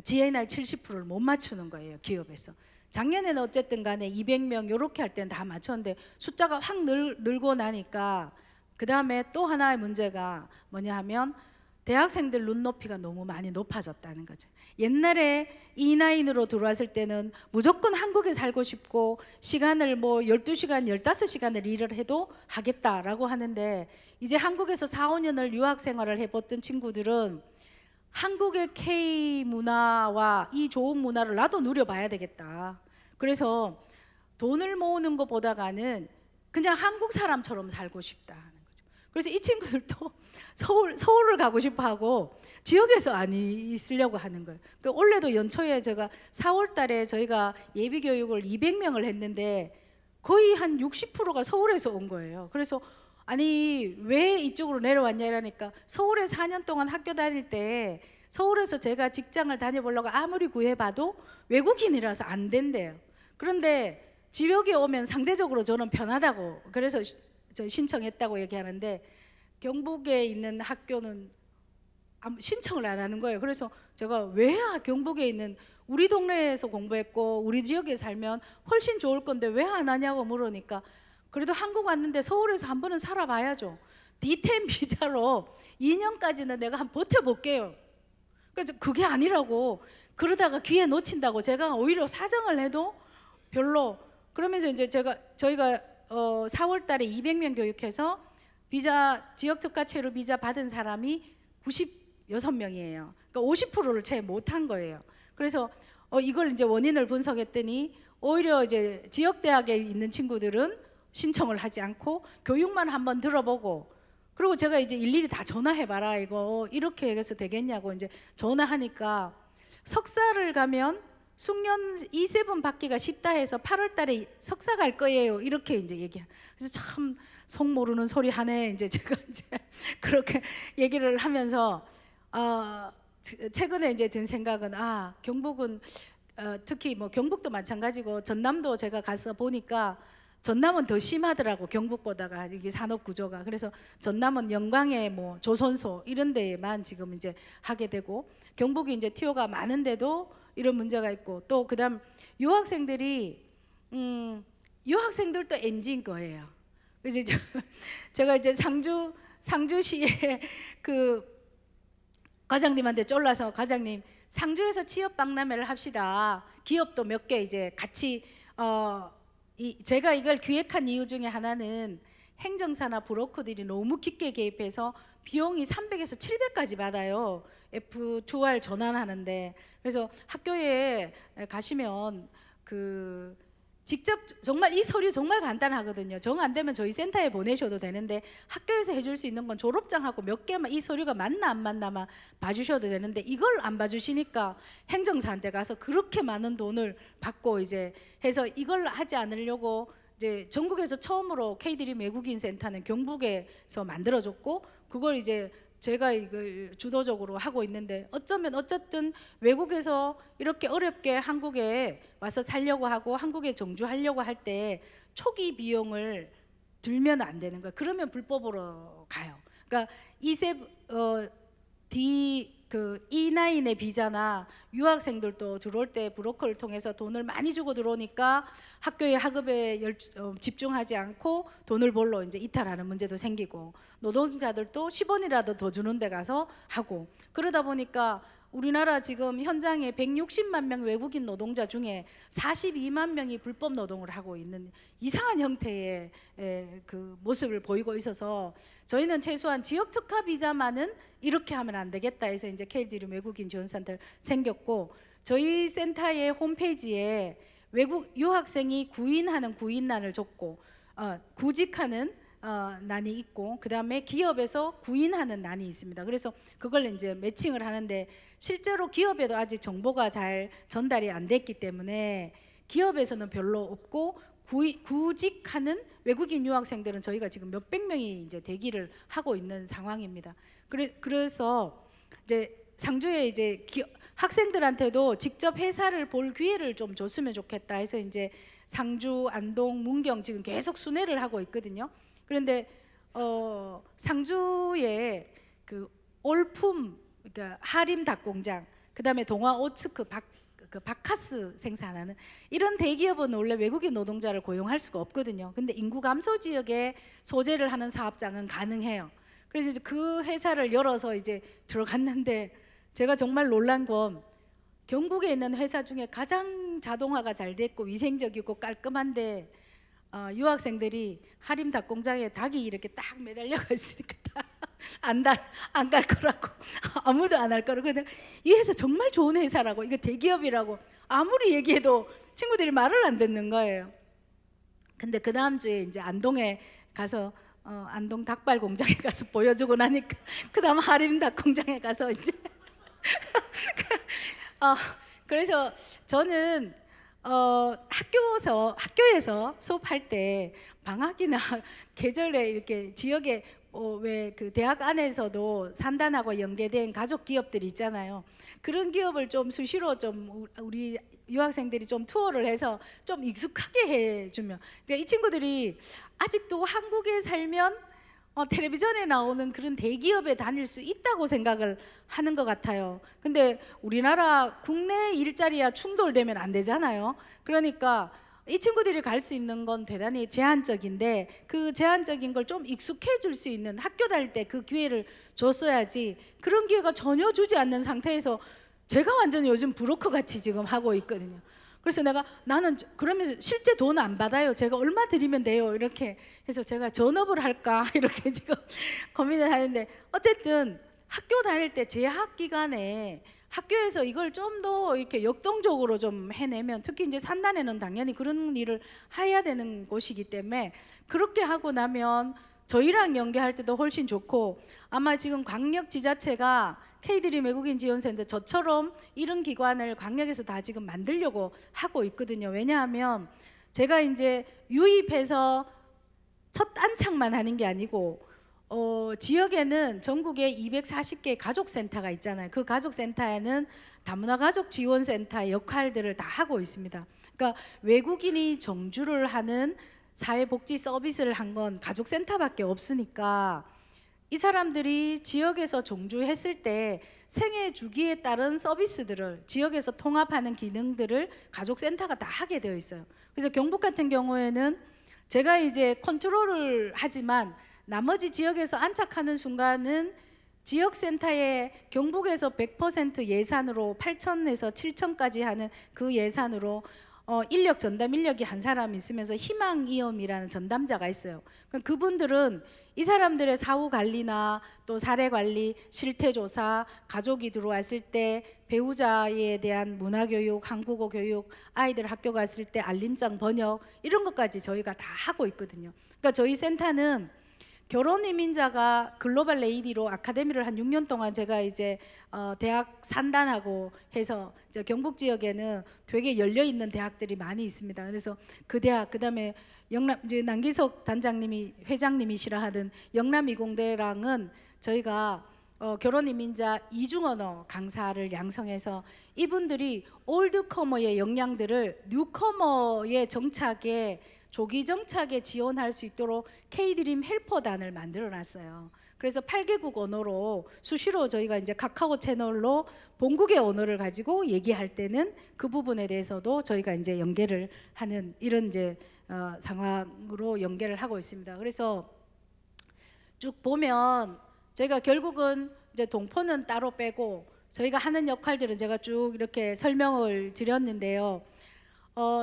[SPEAKER 1] GNI 70%를 못 맞추는 거예요, 기업에서. 작년에는 어쨌든 간에 200명 이렇게 할 때는 다 맞췄는데 숫자가 확 늘고 나니까 그 다음에 또 하나의 문제가 뭐냐 하면 대학생들 눈높이가 너무 많이 높아졌다는 거죠. 옛날에 E9으로 들어왔을 때는 무조건 한국에 살고 싶고 시간을 뭐 12시간, 15시간을 일을 해도 하겠다라고 하는데, 이제 한국에서 4, 5년을 유학 생활을 해봤던 친구들은 한국의 K 문화와 이 좋은 문화를 나도 누려봐야 되겠다. 그래서 돈을 모으는 것보다는 그냥 한국 사람처럼 살고 싶다 하는 거죠. 그래서 이 친구들도 서울을 가고 싶어 하고 지역에서 안 있으려고 하는 거예요. 그러니까 올해도 연초에 제가 4월 달에 저희가 예비 교육을 200명을 했는데 거의 한 60%가 서울에서 온 거예요. 그래서 아니 왜 이쪽으로 내려왔냐 이러니까, 서울에 4년 동안 학교 다닐 때 서울에서 제가 직장을 다녀보려고 아무리 구해봐도 외국인이라서 안 된대요. 그런데 지역에 오면 상대적으로 저는 편하다고, 그래서 저 신청했다고 얘기하는데, 경북에 있는 학교는 신청을 안 하는 거예요. 그래서 제가 왜 경북에 있는 우리 동네에서 공부했고 우리 지역에 살면 훨씬 좋을 건데 왜 안 하냐고 물으니까, 그래도 한국 왔는데 서울에서 한 번은 살아봐야죠. D10 비자로 2년까지는 내가 한번 버텨볼게요. 그래서 그게 아니라고, 그러다가 기회 놓친다고 제가 오히려 사정을 해도 별로. 그러면서 이제 저희가 4월 달에 200명 교육해서 비자, 지역특가체로 비자 받은 사람이 96명이에요. 그러니까 50%를 채 못한 거예요. 그래서 이걸 이제 원인을 분석했더니 오히려 이제 지역대학에 있는 친구들은 신청을 하지 않고 교육만 한번 들어보고, 그리고 제가 이제 일일이 다 전화해봐라, 이거 이렇게 해서 되겠냐고 이제 전화하니까, 석사를 가면 숙련 2세분 받기가 쉽다 해서 8월 달에 석사 갈 거예요, 이렇게 이제 얘기해. 그래서 참 속 모르는 소리 하네. 이제 제가 이제 그렇게 얘기를 하면서 최근에 이제 든 생각은, 경북은 특히 뭐 경북도 마찬가지고 전남도 제가 가서 보니까 전남은 더 심하더라고, 경북보다가 이게 산업 구조가. 그래서 전남은 영광에 뭐 조선소 이런 데만 지금 이제 하게 되고, 경북이 이제 티오가 많은데도 이런 문제가 있고, 또 그다음 유학생들이 유학생들도 MZ인 거예요. 그래서 제가 이제 상주시에 그 과장님한테 쫄라서, 과장님 상주에서 취업 박람회를 합시다. 기업도 몇 개 이제 같이 제가 이걸 기획한 이유 중에 하나는 행정사나 브로커들이 너무 깊게 개입해서 비용이 300에서 700까지 받아요, F2R 전환하는데. 그래서 학교에 가시면 직접 정말 이 서류 정말 간단하거든요. 정 안 되면 저희 센터에 보내셔도 되는데, 학교에서 해줄 수 있는 건 졸업장하고 몇 개만, 이 서류가 맞나 안 맞나만 봐주셔도 되는데, 이걸 안 봐주시니까 행정사한테 가서 그렇게 많은 돈을 받고 이제 해서, 이걸 하지 않으려고 이제 전국에서 처음으로 K드림 외국인 센터는 경북에서 만들어졌고, 그걸 이제 제가 이걸 주도적으로 하고 있는데, 어쨌든 외국에서 이렇게 어렵게 한국에 와서 살려고 하고 한국에 정주하려고 할 때 초기 비용을 들면 안 되는 거예요. 그러면 불법으로 가요. 그러니까 E9의 비자나 유학생들도 들어올 때 브로커를 통해서 돈을 많이 주고 들어오니까 학교의 학업에 집중하지 않고 돈을 벌러 이제 이탈하는 문제도 생기고, 노동자들도 10원이라도 더 주는 데 가서 하고, 그러다 보니까 우리나라 지금 현장에 160만 명 외국인 노동자 중에 42만 명이 불법 노동을 하고 있는 이상한 형태의 그 모습을 보이고 있어서, 저희는 최소한 지역 특화 비자만은 이렇게 하면 안 되겠다 해서 이제 K드림 외국인 지원센터를 생겼고, 저희 센터의 홈페이지에 외국 유학생이 구인하는 구인란을 줬고, 구직하는 난이 있고, 그 다음에 기업에서 구인하는 난이 있습니다. 그래서 그걸 이제 매칭을 하는데, 실제로 기업에도 아직 정보가 잘 전달이 안 됐기 때문에 기업에서는 별로 없고, 구직하는 외국인 유학생들은 저희가 지금 몇백 명이 이제 대기를 하고 있는 상황입니다. 그래서 이제 상주에 이제 학생들한테도 직접 회사를 볼 기회를 좀 줬으면 좋겠다 해서 이제 상주, 안동, 문경 지금 계속 순회를 하고 있거든요. 그런데 상주에 그 올품, 그러니까 하림 닭공장, 그다음에 동화 오츠크 바카스 생산하는 이런 대기업은 원래 외국인 노동자를 고용할 수가 없거든요. 근데 인구 감소 지역에 소재를 하는 사업장은 가능해요. 그래서 이제 그 회사를 열어서 이제 들어갔는데 제가 정말 놀란 건 경북에 있는 회사 중에 가장 자동화가 잘 됐고 위생적이고 깔끔한데 유학생들이 하림 닭 공장에 닭이 이렇게 딱 매달려가 있으니까 안 갈 거라고 아무도 안 할 거라고. 근데 이 회사 정말 좋은 회사라고, 이거 대기업이라고 아무리 얘기해도 친구들이 말을 안 듣는 거예요. 근데 그 다음 주에 이제 안동에 가서 안동 닭발 공장에 가서 보여주고 나니까 그 다음 하림 닭 공장에 가서 이제 그래서 저는 학교에서 수업할 때 방학이나 계절에 이렇게 지역에 왜 그 대학 안에서도 산단하고 연계된 가족 기업들이 있잖아요. 그런 기업을 좀 수시로 좀 우리 유학생들이 좀 투어를 해서 좀 익숙하게 해주면, 그러니까 이 친구들이 아직도 한국에 살면 텔레비전에 나오는 그런 대기업에 다닐 수 있다고 생각을 하는 것 같아요. 근데 우리나라 국내 일자리와 충돌되면 안 되잖아요. 그러니까 이 친구들이 갈 수 있는 건 대단히 제한적인데 그 제한적인 걸 좀 익숙해 줄 수 있는, 학교 다닐 때 그 기회를 줬어야지 그런 기회가 전혀 주지 않는 상태에서 제가 완전히 요즘 브로커 같이 지금 하고 있거든요. 그래서 나는 그러면서 실제 돈 안 받아요. 제가 얼마 드리면 돼요. 이렇게 해서 제가 전업을 할까 이렇게 지금 고민을 하는데, 어쨌든 학교 다닐 때 재학 기간에 학교에서 이걸 좀 더 이렇게 역동적으로 좀 해내면, 특히 이제 산단에는 당연히 그런 일을 해야 되는 곳이기 때문에 그렇게 하고 나면 저희랑 연계할 때도 훨씬 좋고, 아마 지금 광역 지자체가 K드림 외국인 지원센터 저처럼 이런 기관을 광역에서 다 지금 만들려고 하고 있거든요. 왜냐하면 제가 이제 유입해서 첫 안착만 하는 게 아니고 지역에는 전국에 240개 가족센터가 있잖아요. 그 가족센터에는 다문화 가족 지원센터의 역할들을 다 하고 있습니다. 그러니까 외국인이 정주를 하는 사회복지 서비스를 한 건 가족센터밖에 없으니까 이 사람들이 지역에서 정주했을 때 생애 주기에 따른 서비스들을 지역에서 통합하는 기능들을 가족센터가 다 하게 되어 있어요. 그래서 경북 같은 경우에는 제가 이제 컨트롤을 하지만 나머지 지역에서 안착하는 순간은 지역센터에 경북에서 100% 예산으로 8천에서 7천까지 하는 그 예산으로 인력 전담 인력이 한 사람 있으면서 희망이염이라는 전담자가 있어요. 그분들은 이 사람들의 사후 관리나 또 사례 관리, 실태 조사, 가족이 들어왔을 때 배우자에 대한 문화 교육, 한국어 교육, 아이들 학교 갔을 때 알림장 번역, 이런 것까지 저희가 다 하고 있거든요. 그러니까 저희 센터는 결혼 이민자가 글로벌 레이디로 아카데미를 한 6년 동안 제가 이제 대학 산단하고 해서 이제 경북 지역에는 되게 열려 있는 대학들이 많이 있습니다. 그래서 그 대학, 그다음에 영남, 이제 남기석 단장님이 회장님이시라 하던 영남이공대랑은 저희가 결혼 이민자 이중언어 강사를 양성해서 이분들이 올드커머의 역량들을 뉴커머의 정착에, 조기 정착에 지원할 수 있도록 K드림 헬퍼단을 만들어 놨어요. 그래서 8개국 언어로 수시로 저희가 이제 카카오 채널로 본국의 언어를 가지고 얘기할 때는 그 부분에 대해서도 저희가 이제 연계를 하는 이런 이제 상황으로 연계를 하고 있습니다. 그래서 쭉 보면 저희가 결국은 이제 동포는 따로 빼고 저희가 하는 역할들은 제가 쭉 이렇게 설명을 드렸는데요.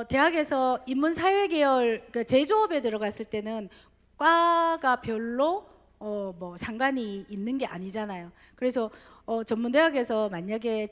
[SPEAKER 1] 대학에서 인문사회계열, 그러니까 제조업에 들어갔을 때는 과가 별로 뭐 상관이 있는 게 아니잖아요. 그래서 전문대학에서 만약에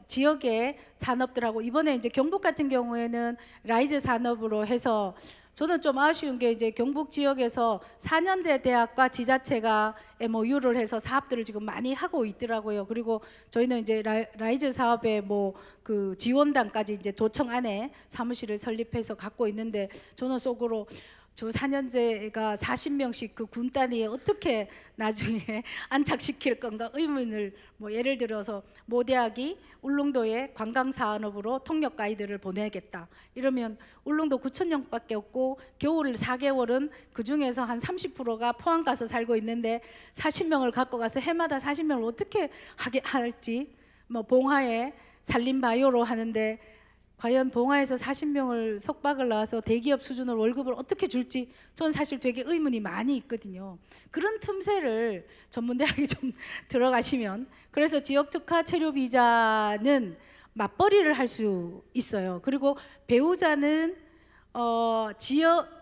[SPEAKER 1] 지역의 산업들하고, 이번에 이제 경북 같은 경우에는 라이즈 산업으로 해서 저는 좀 아쉬운 게 이제 경북 지역에서 4년제 대학과 지자체가 MOU를 해서 사업들을 지금 많이 하고 있더라고요. 그리고 저희는 이제 라이즈 사업에 뭐 그 지원단까지 이제 도청 안에 사무실을 설립해서 갖고 있는데, 저는 속으로 저 4년제가 40명씩 그 군단위에 어떻게 나중에 안착시킬 건가 의문을, 뭐 예를 들어서 모 대학이 울릉도에 관광산업으로 통역 가이드를 보내겠다 이러면 울릉도 9,000명밖에 없고 겨울 4개월은 그 중에서 한 30%가 포항 가서 살고 있는데 40명을 갖고 가서 해마다 40명을 어떻게 하게 할지, 뭐 봉화에 산림바이오로 하는데 과연 봉화에서 40명을 석박을 나와서 대기업 수준으로 월급을 어떻게 줄지 저는 사실 되게 의문이 많이 있거든요. 그런 틈새를 전문대학에 좀 들어가시면, 그래서 지역특화 체류 비자는 맞벌이를 할 수 있어요. 그리고 배우자는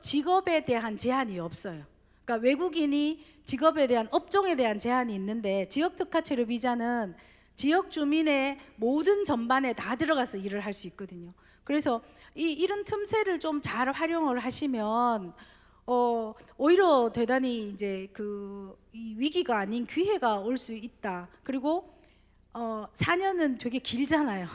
[SPEAKER 1] 직업에 대한 제한이 없어요. 그러니까 외국인이 직업에 대한, 업종에 대한 제한이 있는데, 지역특화 체류 비자는 지역 주민의 모든 전반에 다 들어가서 일을 할 수 있거든요. 그래서 이런 틈새를 좀 잘 활용을 하시면 오히려 대단히 이제 이 위기가 아닌 기회가 올 수 있다. 그리고 4년은 되게 길잖아요.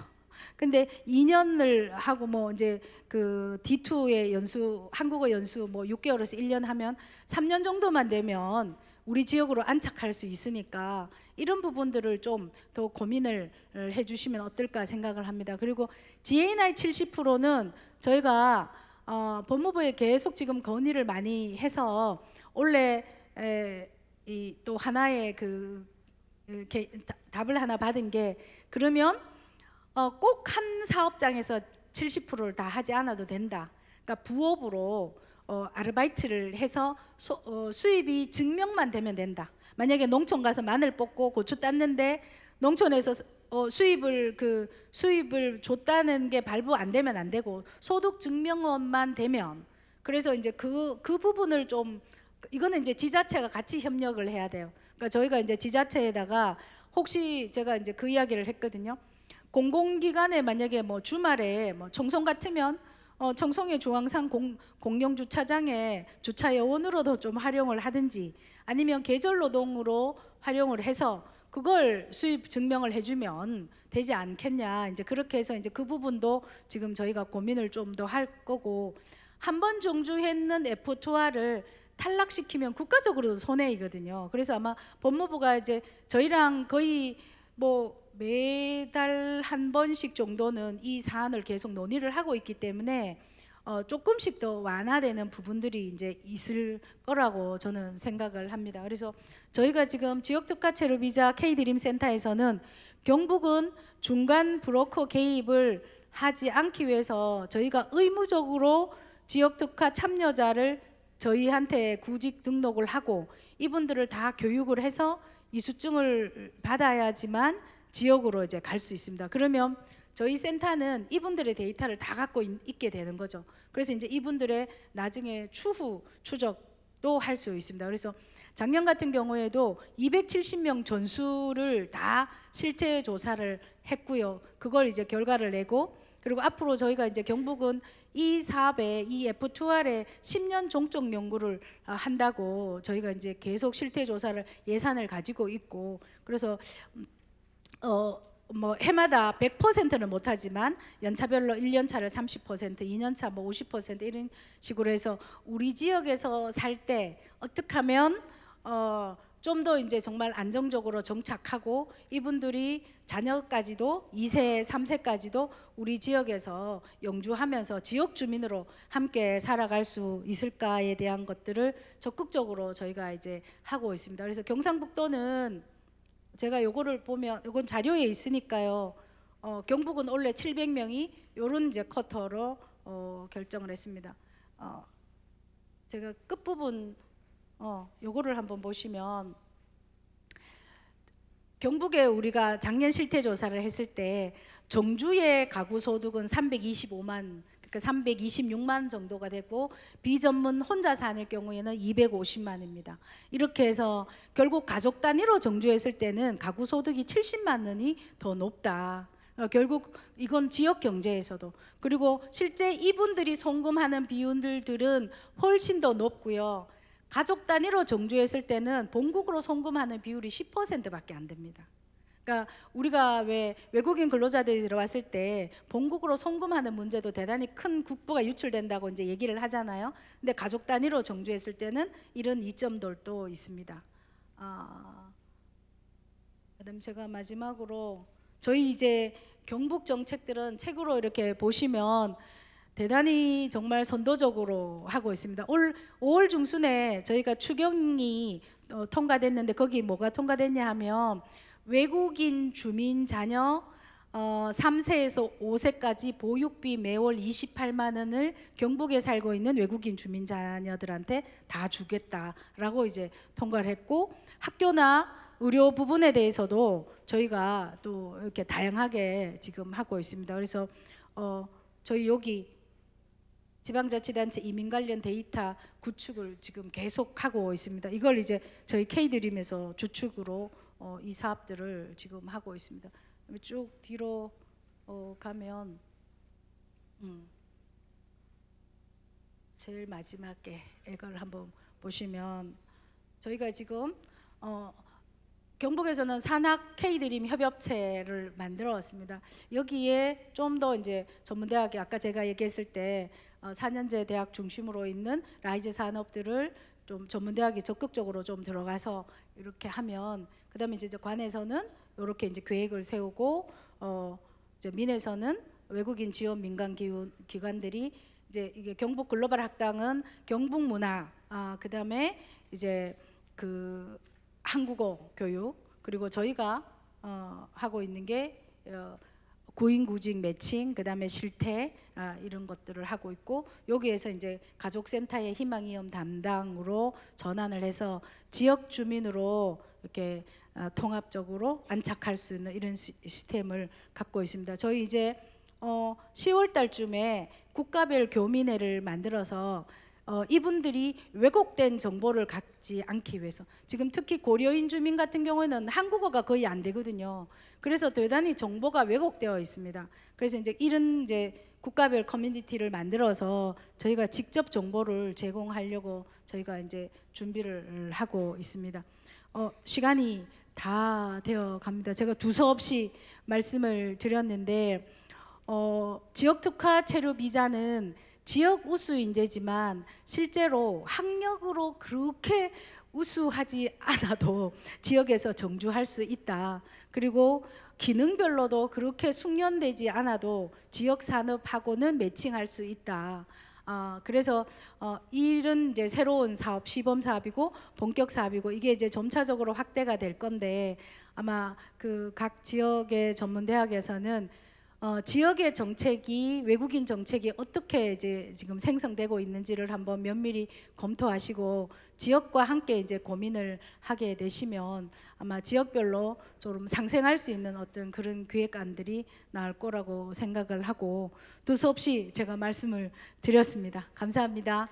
[SPEAKER 1] 근데 2년을 하고 뭐 이제 그 D2의 연수, 한국어 연수 뭐 6개월에서 1년 하면 3년 정도만 되면 우리 지역으로 안착할 수 있으니까 이런 부분들을 좀 더 고민을 해주시면 어떨까 생각을 합니다. 그리고 GNI 70%는 저희가 법무부에 계속 지금 건의를 많이 해서 원래 또 하나의 답을 하나 받은 게, 그러면 꼭 한 사업장에서 70%를 다 하지 않아도 된다. 그러니까 부업으로 아르바이트를 해서 수입이 증명만 되면 된다. 만약에 농촌 가서 마늘 뽑고 고추 땄는데 농촌에서 수입을 줬다는 게 발부 안 되면 안 되고 소득 증명원만 되면, 그래서 이제 그 부분을 좀, 이거는 이제 지자체가 같이 협력을 해야 돼요. 그러니까 저희가 이제 지자체에다가, 혹시 제가 이제 그 이야기를 했거든요. 공공기관에 만약에 뭐 주말에 뭐 청송 같으면 청송의 중앙산 공영 주차장에 주차 요원으로도 좀 활용을 하든지, 아니면 계절 노동으로 활용을 해서 그걸 수입 증명을 해주면 되지 않겠냐. 이제 그렇게 해서 이제 그 부분도 지금 저희가 고민을 좀 더 할 거고, 한 번 종주했는 F2R을 탈락시키면 국가적으로도 손해이거든요. 그래서 아마 법무부가 이제 저희랑 거의 뭐 매달 한 번씩 정도는 이 사안을 계속 논의를 하고 있기 때문에 조금씩 더 완화되는 부분들이 이제 있을 거라고 저는 생각을 합니다. 그래서 저희가 지금 지역특화 체류 비자 K드림 센터에서는 경북은 중간 브로커 개입을 하지 않기 위해서 저희가 의무적으로 지역특화 참여자를 저희한테 구직 등록을 하고 이분들을 다 교육을 해서 이수증을 받아야지만 지역으로 이제 갈 수 있습니다. 그러면 저희 센터는 이분들의 데이터를 다 갖고 있게 되는 거죠. 그래서 이제 이분들의 나중에 추후 추적도 할 수 있습니다. 그래서 작년 같은 경우에도 270명 전수를 다 실태 조사를 했고요. 그걸 이제 결과를 내고, 그리고 앞으로 저희가 이제 경북은 이 사업에, 이 F2R에 10년 종적 연구를 한다고 저희가 이제 계속 실태 조사를 예산을 가지고 있고, 그래서 뭐 해마다 100%는 못하지만 연차별로 1년차를 30%, 2년차 뭐 50% 이런 식으로 해서 우리 지역에서 살 때 어떻게 하면 좀 더 이제 정말 안정적으로 정착하고 이분들이 자녀까지도 2세, 3세까지도 우리 지역에서 영주하면서 지역 주민으로 함께 살아갈 수 있을까에 대한 것들을 적극적으로 저희가 이제 하고 있습니다. 그래서 경상북도는 제가 요거를 보면, 요건 자료에 있으니까요. 경북은 원래 700명이 요런 이제 쿼터로 결정을 했습니다. 제가 끝부분 요거를 한번 보시면, 경북에 우리가 작년 실태 조사를 했을 때 정주의 가구 소득은 325만, 그러니까 326만 정도가 되고 비전문 혼자 사는 경우에는 250만입니다. 이렇게 해서 결국 가족 단위로 정주했을 때는 가구 소득이 70만 원이 더 높다. 결국 이건 지역 경제에서도, 그리고 실제 이분들이 송금하는 비율들은 훨씬 더 높고요. 가족 단위로 정주했을 때는 본국으로 송금하는 비율이 10%밖에 안 됩니다. 그러니까 우리가 왜 외국인 근로자들이 들어왔을 때 본국으로 송금하는 문제도 대단히 큰 국부가 유출된다고 이제 얘기를 하잖아요. 근데 가족 단위로 정주했을 때는 이런 이점들도 있습니다. 그다음 제가 마지막으로 저희 이제 경북 정책들은 책으로 이렇게 보시면 대단히 정말 선도적으로 하고 있습니다. 올 5월 중순에 저희가 추경이 통과됐는데 거기 뭐가 통과됐냐 하면 외국인 주민 자녀 3세에서 5세까지 보육비 매월 28만 원을 경북에 살고 있는 외국인 주민 자녀들한테 다 주겠다라고 이제 통과를 했고, 학교나 의료 부분에 대해서도 저희가 또 이렇게 다양하게 지금 하고 있습니다. 그래서 저희 여기 지방자치단체 이민 관련 데이터 구축을 지금 계속하고 있습니다. 이걸 이제 저희 K드림에서 주축으로 이 사업들을 지금 하고 있습니다. 쭉 뒤로 가면 제일 마지막에 이걸 한번 보시면, 저희가 지금 경북에서는 산학 K드림 협업체를 만들어 왔습니다. 여기에 좀 더 이제 전문대학이 아까 제가 얘기했을 때 4년제 대학 중심으로 있는 라이즈 산업들을 좀 전문대학이 적극적으로 좀 들어가서 이렇게 하면, 그다음에 이제 관에서는 이렇게 이제 계획을 세우고, 이제 민에서는 외국인 지원 민간 기관들이 이제 이게 경북 글로벌 학당은 경북 문화, 그다음에 이제 그 한국어 교육, 그리고 저희가 하고 있는 게 구인구직 매칭, 그다음에 실태, 이런 것들을 하고 있고, 여기에서 이제 가족센터의 희망이음 담당으로 전환을 해서 지역 주민으로 이렇게 통합적으로 안착할 수 있는 이런 시스템을 갖고 있습니다. 저희 이제 10월 달쯤에 국가별 교민회를 만들어서 이분들이 왜곡된 정보를 갖지 않기 위해서, 지금 특히 고려인 주민 같은 경우에는 한국어가 거의 안 되거든요. 그래서 대단히 정보가 왜곡되어 있습니다. 그래서 이제 이런 이제 국가별 커뮤니티를 만들어서 저희가 직접 정보를 제공하려고 저희가 이제 준비를 하고 있습니다. 시간이 다 되어 갑니다. 제가 두서없이 말씀을 드렸는데, 지역 특화 체류 비자는 지역 우수 인재지만 실제로 학력으로 그렇게 우수하지 않아도 지역에서 정주할 수 있다. 그리고 기능별로도 그렇게 숙련되지 않아도 지역 산업하고는 매칭할 수 있다. 그래서 이런 이제 새로운 사업, 시범 사업이고 본격 사업이고, 이게 이제 점차적으로 확대가 될 건데, 아마 그 각 지역의 전문대학에서는 지역의 정책이, 외국인 정책이 어떻게 이제 지금 생성되고 있는지를 한번 면밀히 검토하시고 지역과 함께 이제 고민을 하게 되시면 아마 지역별로 좀 상생할 수 있는 어떤 그런 기획안들이 나올 거라고 생각을 하고, 두서없이 제가 말씀을 드렸습니다. 감사합니다.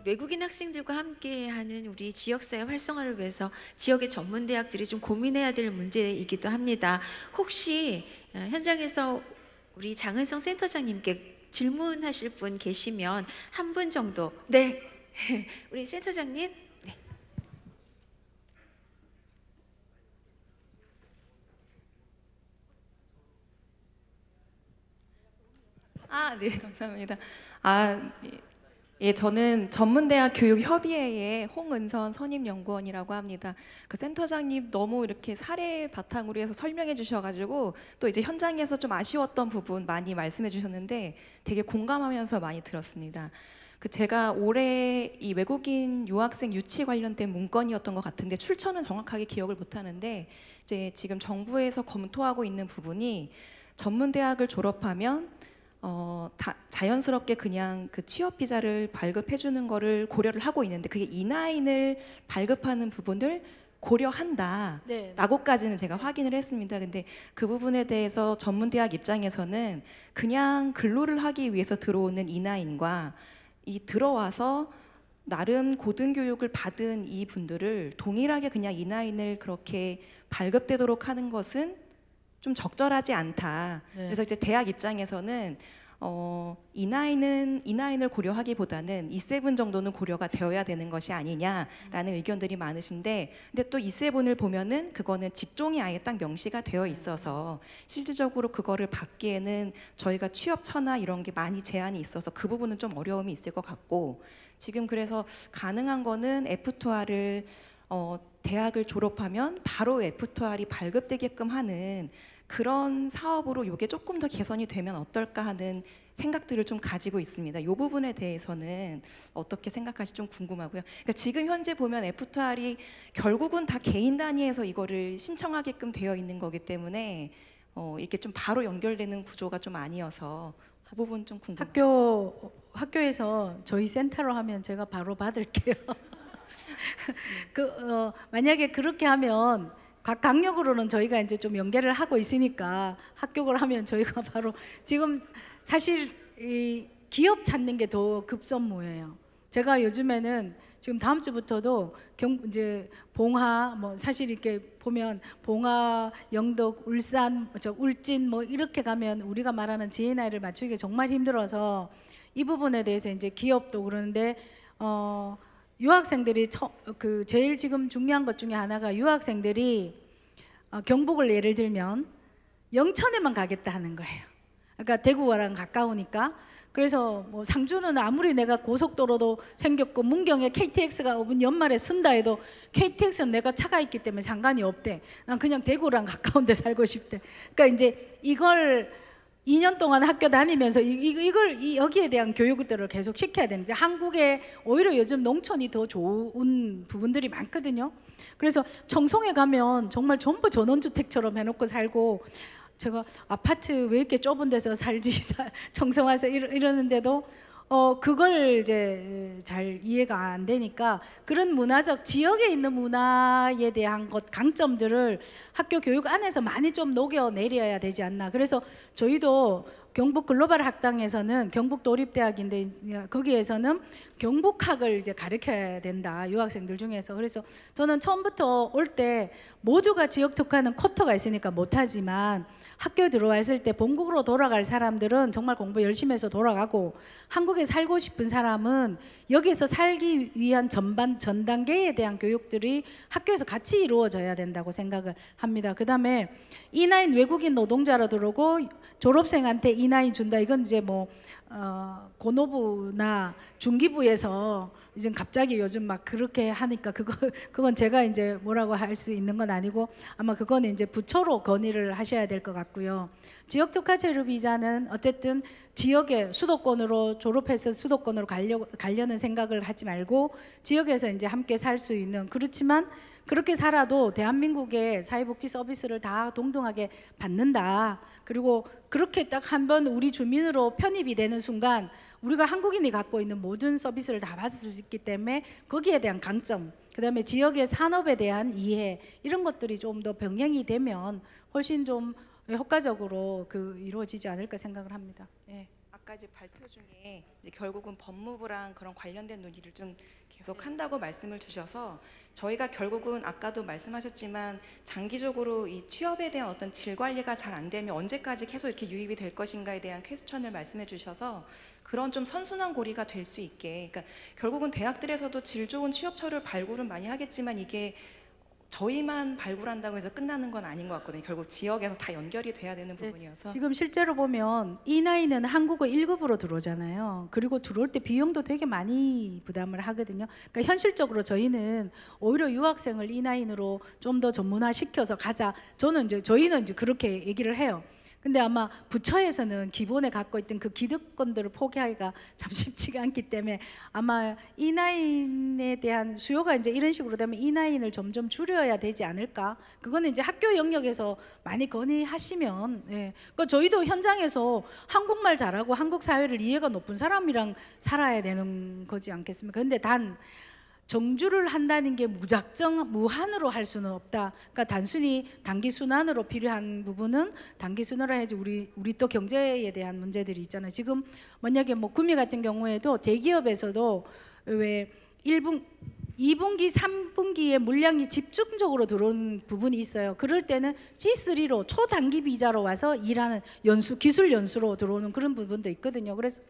[SPEAKER 2] 외국인 학생들과 함께하는 우리 지역사회 활성화를 위해서 지역의 전문대학들이 좀 고민해야 될 문제이기도 합니다. 혹시 현장에서 우리 장은성 센터장님께 질문하실 분 계시면 한 분 정도. 네, 우리 센터장님. 네.
[SPEAKER 3] 네, 감사합니다. 예, 저는 전문대학 교육협의회의 홍은선 선임연구원이라고 합니다. 그 센터장님 너무 이렇게 사례 바탕으로 해서 설명해 주셔가지고 또 이제 현장에서 좀 아쉬웠던 부분 많이 말씀해 주셨는데 되게 공감하면서 많이 들었습니다. 제가 올해 이 외국인 유학생 유치 관련된 문건이었던 것 같은데 출처는 정확하게 기억을 못하는데, 이제 지금 정부에서 검토하고 있는 부분이 전문대학을 졸업하면 자연스럽게 그냥 그 취업 비자를 발급해 주는 거를 고려를 하고 있는데, 그게 E9을 발급하는 부분을 고려한다라고까지는 제가 확인을 했습니다. 근데 그 부분에 대해서 전문대학 입장에서는 그냥 근로를 하기 위해서 들어오는 E9과 이 들어와서 나름 고등교육을 받은 이 분들을 동일하게 그냥 E9을 그렇게 발급되도록 하는 것은 좀 적절하지 않다. 그래서 이제 대학 입장에서는 E9을 고려하기보다는 E7 정도는 고려가 되어야 되는 것이 아니냐라는 의견들이 많으신데, 근데 또 E7을 보면은 그거는 직종이 아예 딱 명시가 되어 있어서 실질적으로 그거를 받기에는 저희가 취업처나 이런 게 많이 제한이 있어서 그 부분은 좀 어려움이 있을 것 같고, 지금 그래서 가능한 거는 F2R을 대학을 졸업하면 바로 F2R이 발급되게끔 하는 그런 사업으로 이게 조금 더 개선이 되면 어떨까 하는 생각들을 좀 가지고 있습니다. 이 부분에 대해서는 어떻게 생각하실지 좀 궁금하고요. 그러니까 지금 현재 보면 F2R이 결국은 다 개인 단위에서 이거를 신청하게끔 되어 있는 거기 때문에 이렇게 좀 바로 연결되는 구조가 좀 아니어서 그 부분 좀 궁금해요.
[SPEAKER 1] 학교에서 저희 센터로 하면 제가 바로 받을게요. 만약에 그렇게 하면 각 강력으로는 저희가 이제 좀 연계를 하고 있으니까 합격을 하면 저희가 바로 지금 사실 이 기업 찾는 게 더 급선무예요. 제가 요즘에는 지금 다음 주부터도 이제 봉화 뭐 사실 이렇게 보면 봉화, 영덕, 울산, 울진 뭐 이렇게 가면 우리가 말하는 GNI를 맞추기가 정말 힘들어서 이 부분에 대해서 이제 기업도 그러는데 유학생들이 제일 지금 중요한 것 중에 하나가 유학생들이 경북을 예를 들면 영천에만 가겠다 하는 거예요. 그러니까 대구랑 가까우니까. 그래서 뭐 상주는 아무리 내가 고속도로도 생겼고 문경에 KTX가 5분 연말에 쓴다 해도 KTX는 내가 차가 있기 때문에 상관이 없대. 난 그냥 대구랑 가까운 데 살고 싶대. 그러니까 이제 이걸 2년 동안 학교 다니면서 이걸 여기에 대한 교육들을 계속 시켜야 되는데 한국에 오히려 요즘 농촌이 더 좋은 부분들이 많거든요. 그래서 청송에 가면 정말 전부 전원주택처럼 해놓고 살고 제가 아파트 왜 이렇게 좁은 데서 살지 청송 와서 이러는데도 그걸 이제 잘 이해가 안 되니까 그런 문화적 지역에 있는 문화에 대한 강점들을 학교 교육 안에서 많이 좀 녹여내려야 되지 않나. 그래서 저희도 경북 글로벌 학당에서는 경북 도립대학인데 거기에서는 경북학을 이제 가르쳐야 된다, 유학생들 중에서. 그래서 저는 처음부터 올 때 모두가 지역 특화는 쿼터가 있으니까 못하지만 학교에 들어왔을 때 본국으로 돌아갈 사람들은 정말 공부 열심히 해서 돌아가고 한국에 살고 싶은 사람은 여기에서 살기 위한 전 단계에 대한 교육들이 학교에서 같이 이루어져야 된다고 생각을 합니다. 그 다음에 E9 외국인 노동자로 들어오고 졸업생한테 E9 준다. 이건 이제 뭐 고노부나 중기부에서 이제 갑자기 요즘 막 그렇게 하니까 그건 제가 이제 뭐라고 할 수 있는 건 아니고 아마 그거는 이제 부처로 건의를 하셔야 될 것 같고요. 지역 특화 체류 비자는 어쨌든 지역의 수도권으로 졸업해서 수도권으로 가려는 생각을 하지 말고 지역에서 이제 함께 살 수 있는, 그렇지만 그렇게 살아도 대한민국의 사회복지 서비스를 다 동등하게 받는다. 그리고 그렇게 딱 한 번 우리 주민으로 편입이 되는 순간 우리가 한국인이 갖고 있는 모든 서비스를 다 받을 수 있기 때문에 거기에 대한 강점, 그 다음에 지역의 산업에 대한 이해, 이런 것들이 좀 더 병행이 되면 훨씬 좀 효과적으로 이루어지지 않을까 생각을 합니다. 예.
[SPEAKER 3] 아까 이제 발표 중에 이제 결국은 법무부랑 그런 관련된 논의를 좀 계속 한다고 말씀을 주셔서 저희가 결국은 아까도 말씀하셨지만 장기적으로 이 취업에 대한 어떤 질 관리가 잘 안 되면 언제까지 계속 이렇게 유입이 될 것인가에 대한 퀘스천을 말씀해 주셔서 그런 좀 선순환 고리가 될 수 있게, 그러니까 결국은 대학들에서도 질 좋은 취업처를 발굴은 많이 하겠지만 이게 저희만 발굴한다고 해서 끝나는 건 아닌 것 같거든요. 결국 지역에서 다 연결이 돼야 되는 부분이어서.
[SPEAKER 1] 지금 실제로 보면 E9은 한국어 1급으로 들어오잖아요. 그리고 들어올 때 비용도 되게 많이 부담을 하거든요. 그러니까 현실적으로 저희는 오히려 유학생을 E9으로 좀 더 전문화 시켜서 가자. 저희는 이제 그렇게 얘기를 해요. 근데 아마 부처에서는 기본에 갖고 있던 그 기득권들을 포기하기가 참 쉽지가 않기 때문에 아마 E9에 대한 수요가 이제 이런 식으로 되면 E9을 점점 줄여야 되지 않을까. 그거는 이제 학교 영역에서 많이 건의하시면, 예. 그러니까 저희도 현장에서 한국말 잘하고 한국 사회를 이해가 높은 사람이랑 살아야 되는 거지 않겠습니까? 근데 단 정주를 한다는 게 무작정 무한으로 할 수는 없다. 그러니까 단순히 단기 순환으로 필요한 부분은 단기 순환을 해야지. 우리 또 경제에 대한 문제들이 있잖아요. 지금 만약에 뭐 구미 같은 경우에도 대기업에서도 왜 2분기, 3분기에 물량이 집중적으로 들어오는 부분이 있어요. 그럴 때는 C3로 초단기 비자로 와서 일하는 기술 연수로 들어오는 그런 부분도 있거든요. 그래서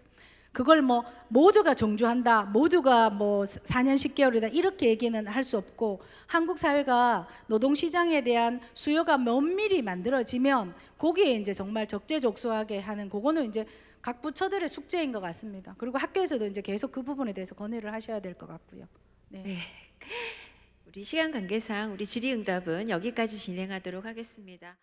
[SPEAKER 1] 그걸 뭐 모두가 정주한다, 모두가 뭐 4년 10개월이다 이렇게 얘기는 할 수 없고, 한국 사회가 노동시장에 대한 수요가 면밀히 만들어지면 거기에 이제 정말 적재적소하게 하는, 그거는 이제 각 부처들의 숙제인 것 같습니다. 그리고 학교에서도 이제 계속 그 부분에 대해서 건의를 하셔야 될 것 같고요. 네.
[SPEAKER 2] 네. 우리 시간 관계상 우리 질의응답은 여기까지 진행하도록 하겠습니다.